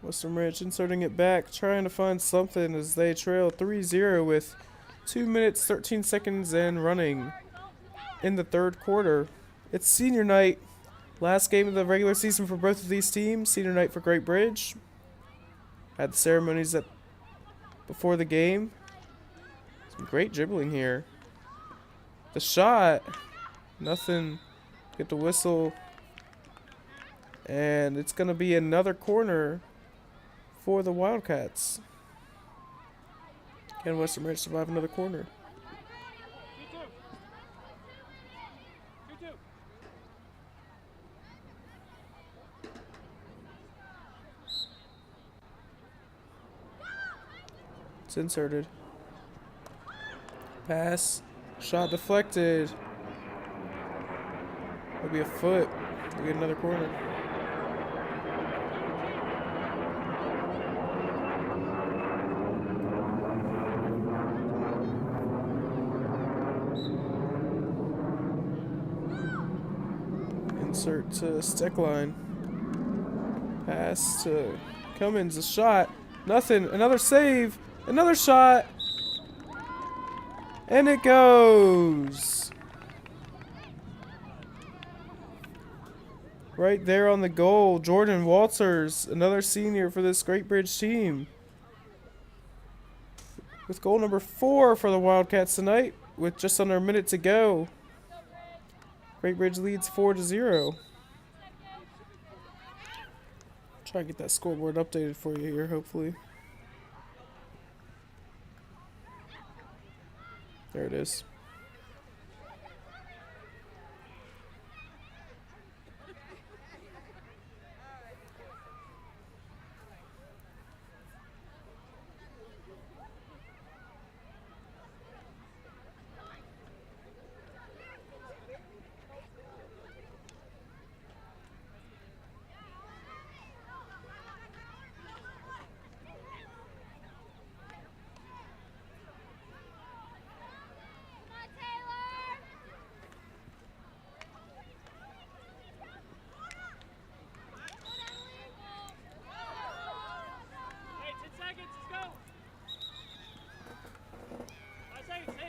Western Branch inserting it back, trying to find something as they trail 3-0 with 2 minutes, 13 seconds and running in the third quarter. It's senior night. Last game of the regular season for both of these teams. Senior night for Great Bridge. Had the ceremonies before the game. Some great dribbling here. The shot. Nothing. Get the whistle. And it's going to be another corner for the Wildcats. Can Western Branch survive another corner? It's inserted. Pass. Shot deflected. It'll be a foot. We get another corner. Insert to stick line. Pass to Cummins. A shot. Nothing. Another save. Another shot. And it goes. Right there on the goal. Jordan Walters, another senior for this Great Bridge team. With goal number 4 for the Wildcats tonight, with just under a minute to go. Great Bridge leads 4-0. Try and get that scoreboard updated for you here, hopefully. There it is.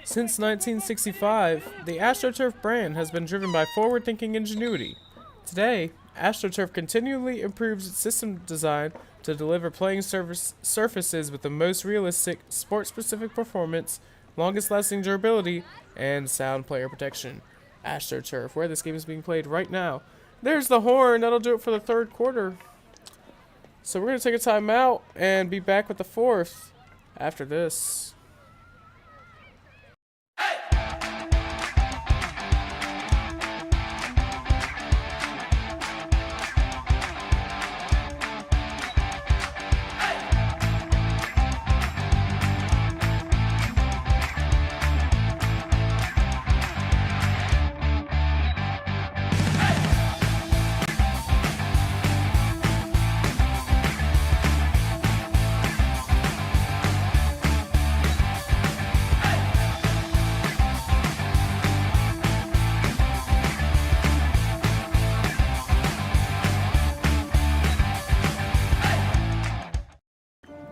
Since 1965, the AstroTurf brand has been driven by forward-thinking ingenuity. Today, AstroTurf continually improves its system design to deliver playing surfaces with the most realistic, sport-specific performance, longest-lasting durability, and sound player protection. AstroTurf, where this game is being played right now. There's the horn. That'll do it for the third quarter. So we're going to take a timeout and be back with the fourth after this.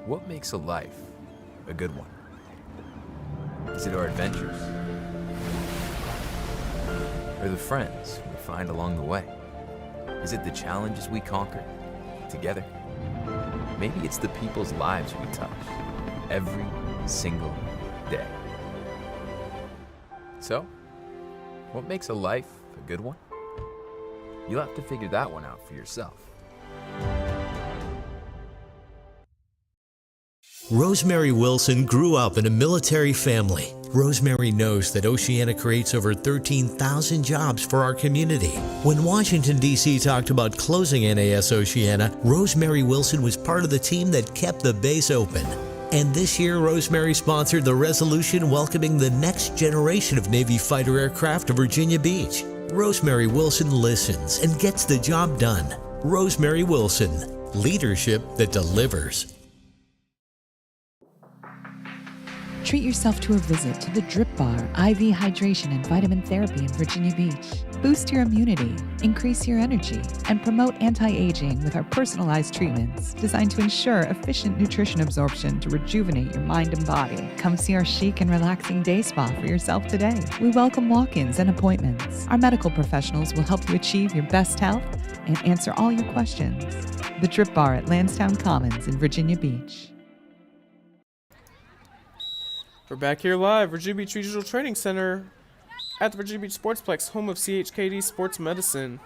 What makes a life a good one? Is it our adventures? Or the friends we find along the way? Is it the challenges we conquer together? Maybe it's the people's lives we touch every single day. So, what makes a life a good one? You'll have to figure that one out for yourself. Rosemary Wilson grew up in a military family. Rosemary knows that Oceana creates over 13,000 jobs for our community. When Washington, D.C. talked about closing NAS Oceana, Rosemary Wilson was part of the team that kept the base open. And this year, Rosemary sponsored the resolution welcoming the next generation of Navy fighter aircraft to Virginia Beach. Rosemary Wilson listens and gets the job done. Rosemary Wilson, leadership that delivers. Treat yourself to a visit to the Drip Bar IV Hydration and Vitamin Therapy in Virginia Beach. Boost your immunity, increase your energy, and promote anti-aging with our personalized treatments designed to ensure efficient nutrition absorption to rejuvenate your mind and body. Come see our chic and relaxing day spa for yourself today. We welcome walk-ins and appointments. Our medical professionals will help you achieve your best health and answer all your questions. The Drip Bar at Lansdowne Commons in Virginia Beach. We're back here live, Virginia Beach Regional Training Center at the Virginia Beach Sportsplex, home of CHKD Sports Medicine.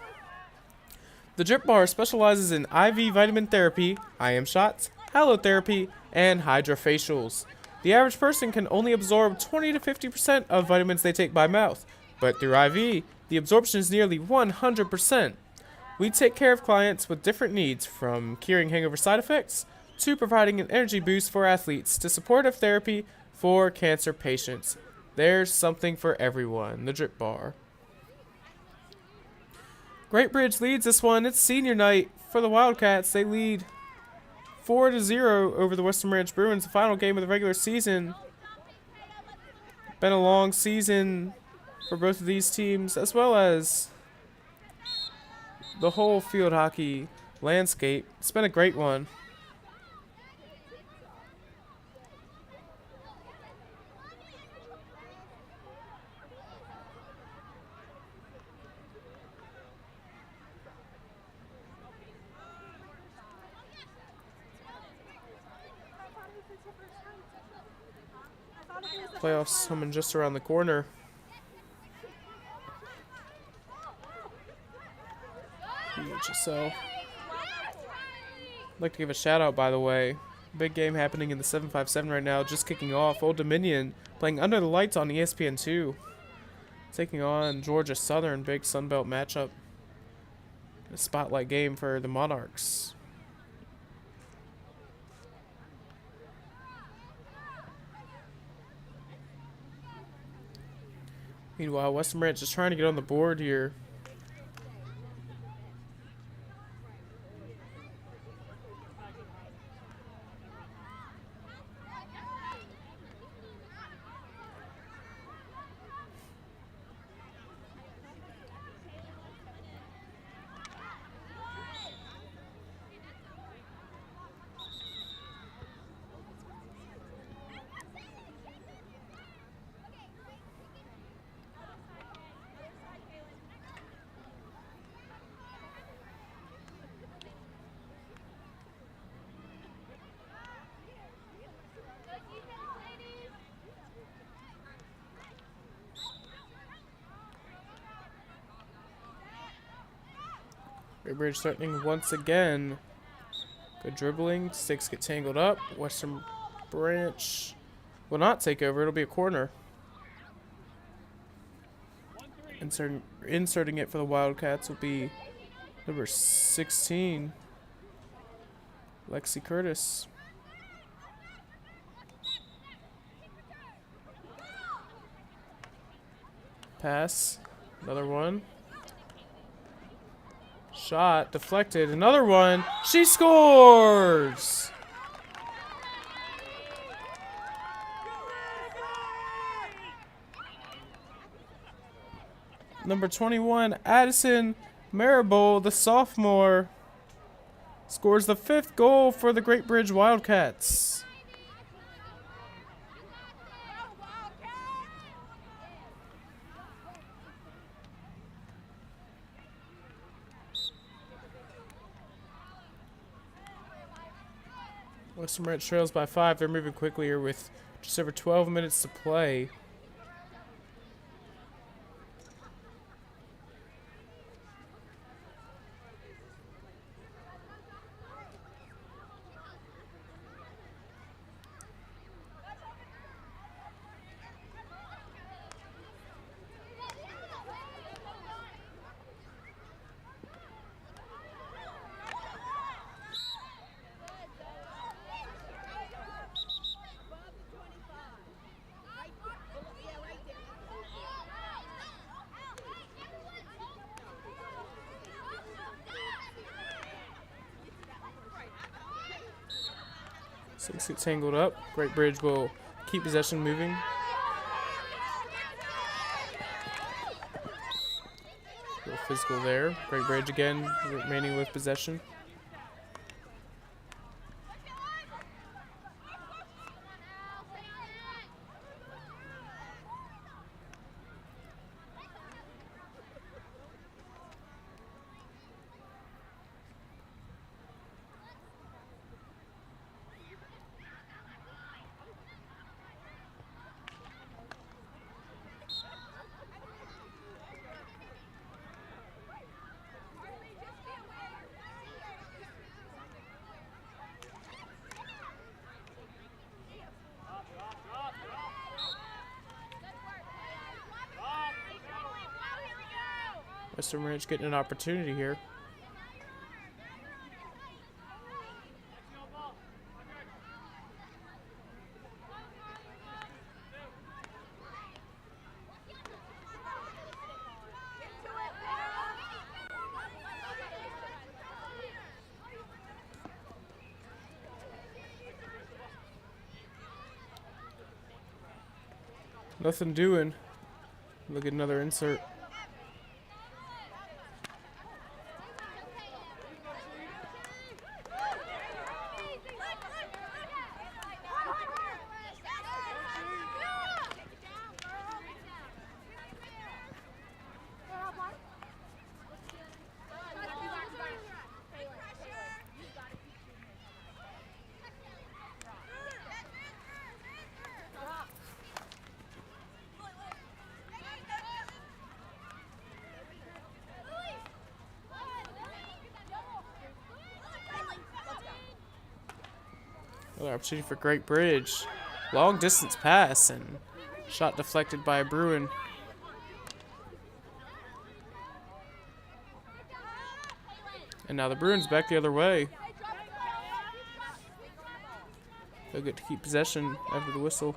The Drip Bar specializes in IV vitamin therapy, IM shots, halotherapy, and hydrofacials. The average person can only absorb 20 to 50% of vitamins they take by mouth, but through IV, the absorption is nearly 100%. We take care of clients with different needs, from curing hangover side effects to providing an energy boost for athletes to supportive therapy for cancer patients. There's something for everyone. The Drip Bar. Great Bridge leads this one. It's senior night for the Wildcats. They lead 4-0 over the Western Branch Bruins, the final game of the regular season. Been a long season for both of these teams, as well as the whole field hockey landscape. It's been a great one. Playoffs coming just around the corner. PHSL. I'd like to give a shout out, by the way. Big game happening in the 757 right now, just kicking off. Old Dominion playing Under the Lights on ESPN2. Taking on Georgia Southern, big Sunbelt matchup. A spotlight game for the Monarchs. Meanwhile, Western Branch is trying to get on the board here. Bridge threatening once again. Good dribbling. Sticks get tangled up. Western Branch will not take over. It'll be a corner. Inserting it for the Wildcats will be number 16, Lexi Curtis. Pass. Another one. Shot deflected. Another one. She scores! Number 21, Addison Marable, the sophomore, scores the 5th goal for the Great Bridge Wildcats. Western Branch trails by 5. They're moving quickly here with just over 12 minutes to play. Six get tangled up. Great Bridge will keep possession moving. A little physical there. Great Bridge again remaining with possession. Western Ranch getting an opportunity here. Nothing doing. Look at another insert. Another opportunity for Great Bridge. Long distance pass and shot deflected by Bruin. And now the Bruins back the other way. They'll get to keep possession after the whistle.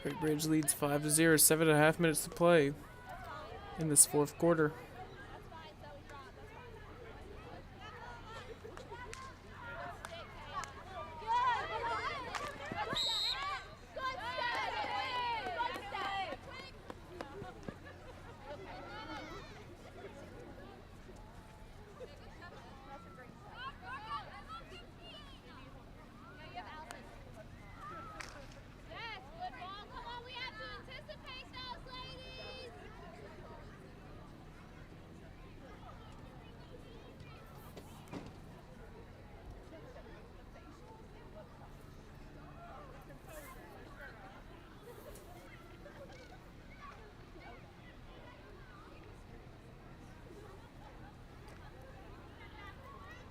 Great Bridge leads 5-0, 7.5 minutes to play in this fourth quarter.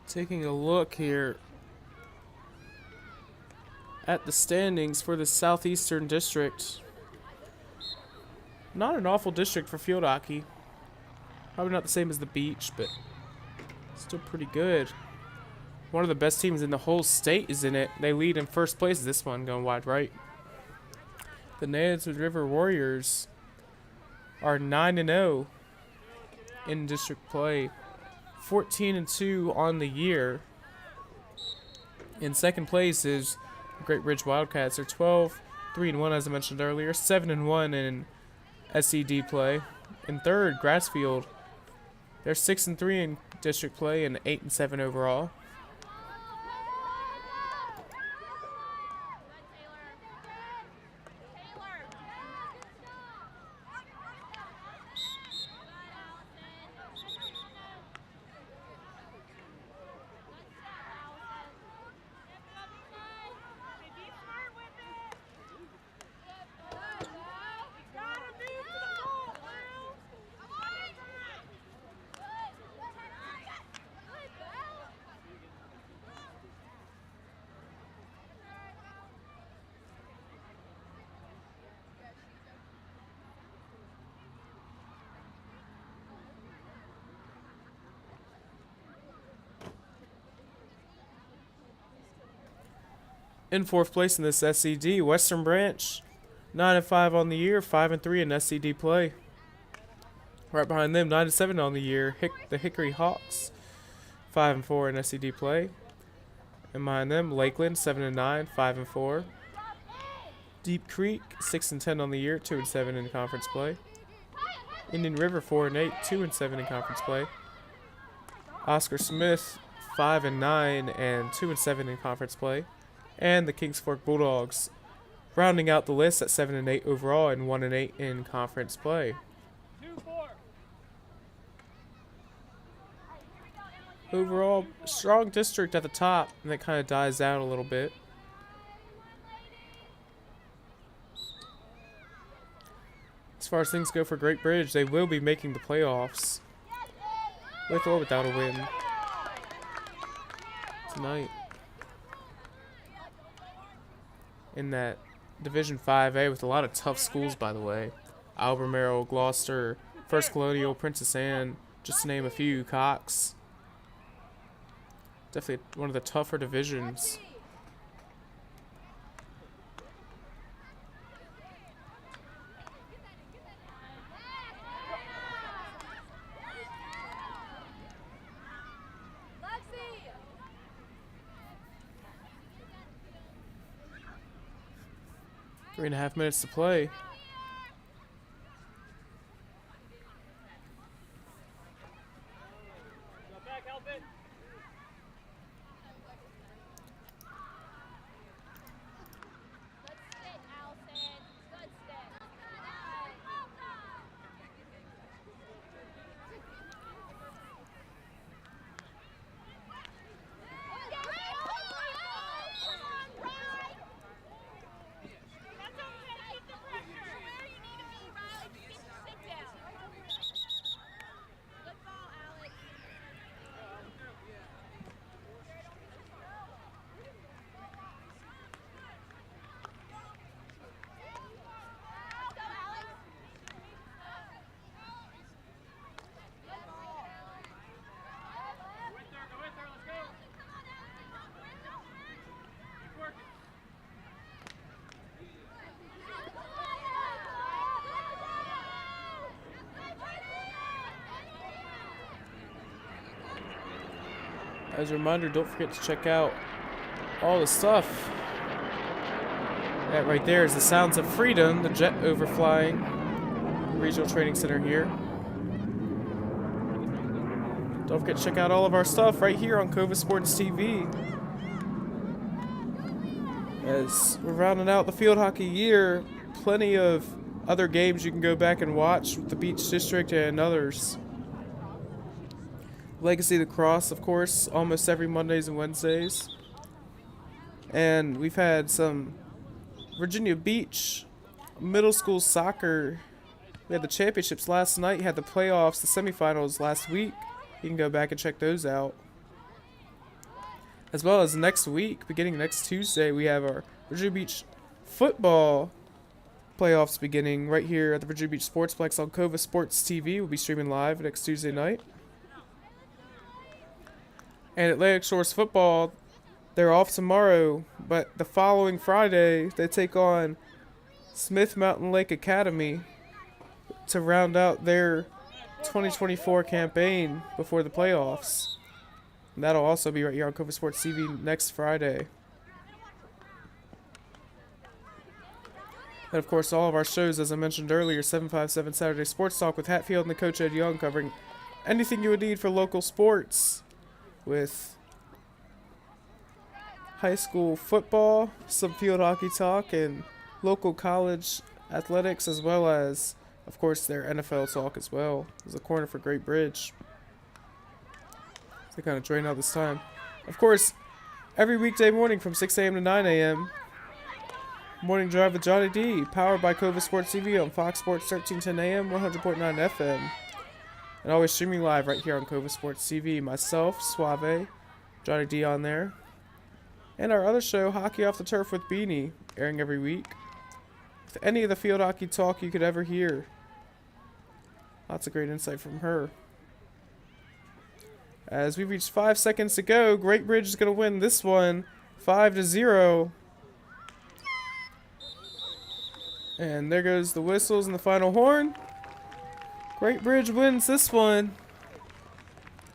Taking a look here at the standings for the Southeastern District. Not an awful district for field hockey. Probably not the same as the beach, but still pretty good. One of the best teams in the whole state is in it. They lead in first place this one, going wide right. The Nansemond River Warriors are 9-0 in district play. 14-2 on the year. In second place is Great Bridge Wildcats. They're 12-3-1 as I mentioned earlier, 7-1 in SED play. In third, Grassfield. They're 6-3 in district play and 8-7 overall. In fourth place in this SCD, Western Branch, 9-5 on the year, 5-3 in SCD play. Right behind them, 9-7 on the year, the Hickory Hawks, 5-4 in SCD play. And behind them, Lakeland, 7-9, 5-4. Deep Creek, 6-10 on the year, 2-7 in conference play. Indian River, 4-8, 2-7 in conference play. Oscar Smith, 5-9 and 2-7 in conference play. And the Kings Fork Bulldogs, rounding out the list at 7-8 overall and 1-8 in conference play. Overall, strong district at the top, and that kind of dies out a little bit. As far as things go for Great Bridge, they will be making the playoffs, with or without a win tonight. In that Division 5A with a lot of tough schools, by the way. Albemarle, Gloucester, First Colonial, Princess Anne, just to name a few, Cox. Definitely one of the tougher divisions. Three and a half minutes to play. As a reminder, don't forget to check out all the stuff. That right there is the Sounds of Freedom, the jet overflying the Regional Training Center here. Don't forget to check out all of our stuff right here on Cova Sports TV. As we're rounding out the field hockey year, plenty of other games you can go back and watch with the Beach District and others. Legacy Lacrosse, of course, almost every Mondays and Wednesdays. And we've had some Virginia Beach middle school soccer. We had the championships last night, had the playoffs, the semifinals last week. You can go back and check those out. As well as next week, beginning next Tuesday, we have our Virginia Beach football playoffs beginning right here at the Virginia Beach Sportsplex on Cova Sports TV. We'll be streaming live next Tuesday night. And Atlantic Shores football, they're off tomorrow, but the following Friday, they take on Smith Mountain Lake Academy to round out their 2024 campaign before the playoffs. And that'll also be right here on Cova Sports TV next Friday. And of course, all of our shows, as I mentioned earlier, 757 Saturday Sports Talk with Hatfield and the Coach Ed Young, covering anything you would need for local sports, with high school football, some field hockey talk, and local college athletics, as well as, of course, their NFL talk as well. There's a corner for Great Bridge. So they kind of drain out this time. Of course, every weekday morning from 6 a.m. to 9 a.m., Morning Drive with Johnny D, powered by Cova Sports TV on Fox Sports 1310 a.m., 100.9 FM. And always streaming live right here on Cova Sports TV. Myself, Suave, Johnny D on there. And our other show, Hockey Off the Turf with Beanie, airing every week. With any of the field hockey talk you could ever hear. Lots of great insight from her. As we reach 5 seconds to go, Great Bridge is going to win this one 5-0. And there goes the whistles and the final horn. Great Bridge wins this one.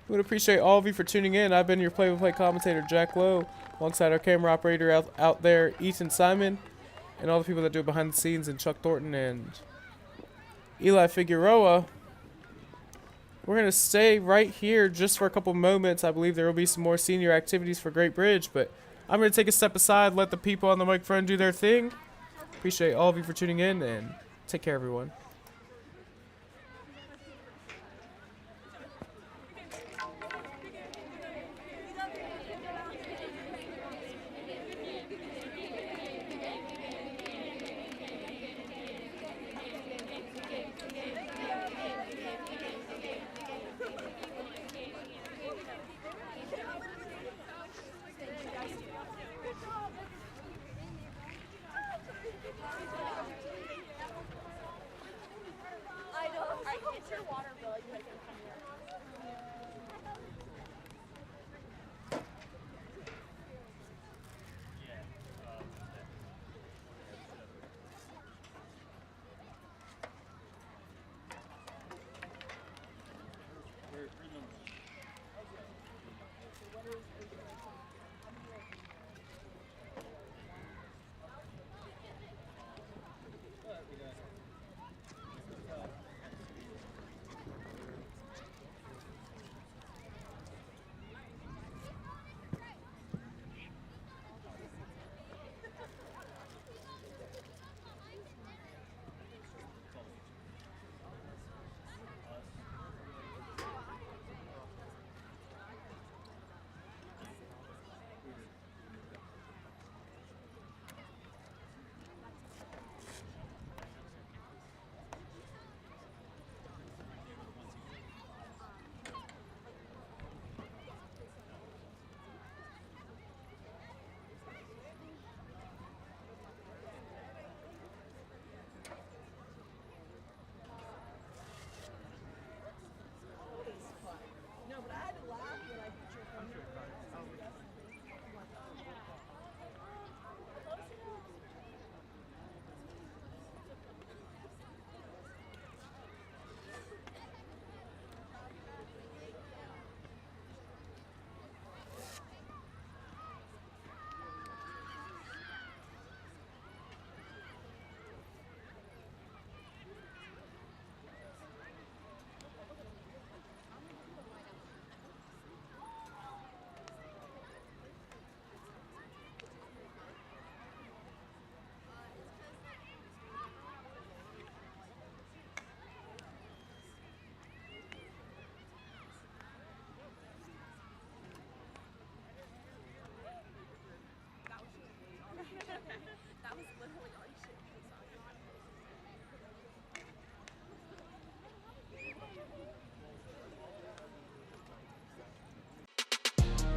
We would appreciate all of you for tuning in. I've been your play-by-play commentator, Jack Lowe, alongside our camera operator out there, Ethan Simon, and all the people that do it behind the scenes, and Chuck Thornton and Eli Figueroa. We're going to stay right here just for a couple moments. I believe there will be some more senior activities for Great Bridge, but I'm going to take a step aside, let the people on the microphone do their thing. Appreciate all of you for tuning in, and take care, everyone.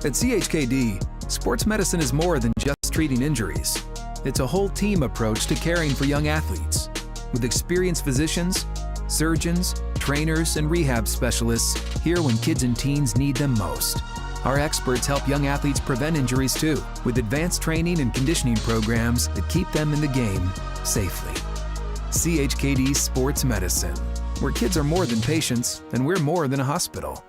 At CHKD, sports medicine is more than just treating injuries. It's a whole team approach to caring for young athletes. With experienced physicians, surgeons, trainers, and rehab specialists here when kids and teens need them most. Our experts help young athletes prevent injuries too, with advanced training and conditioning programs that keep them in the game safely. CHKD Sports Medicine, where kids are more than patients and we're more than a hospital.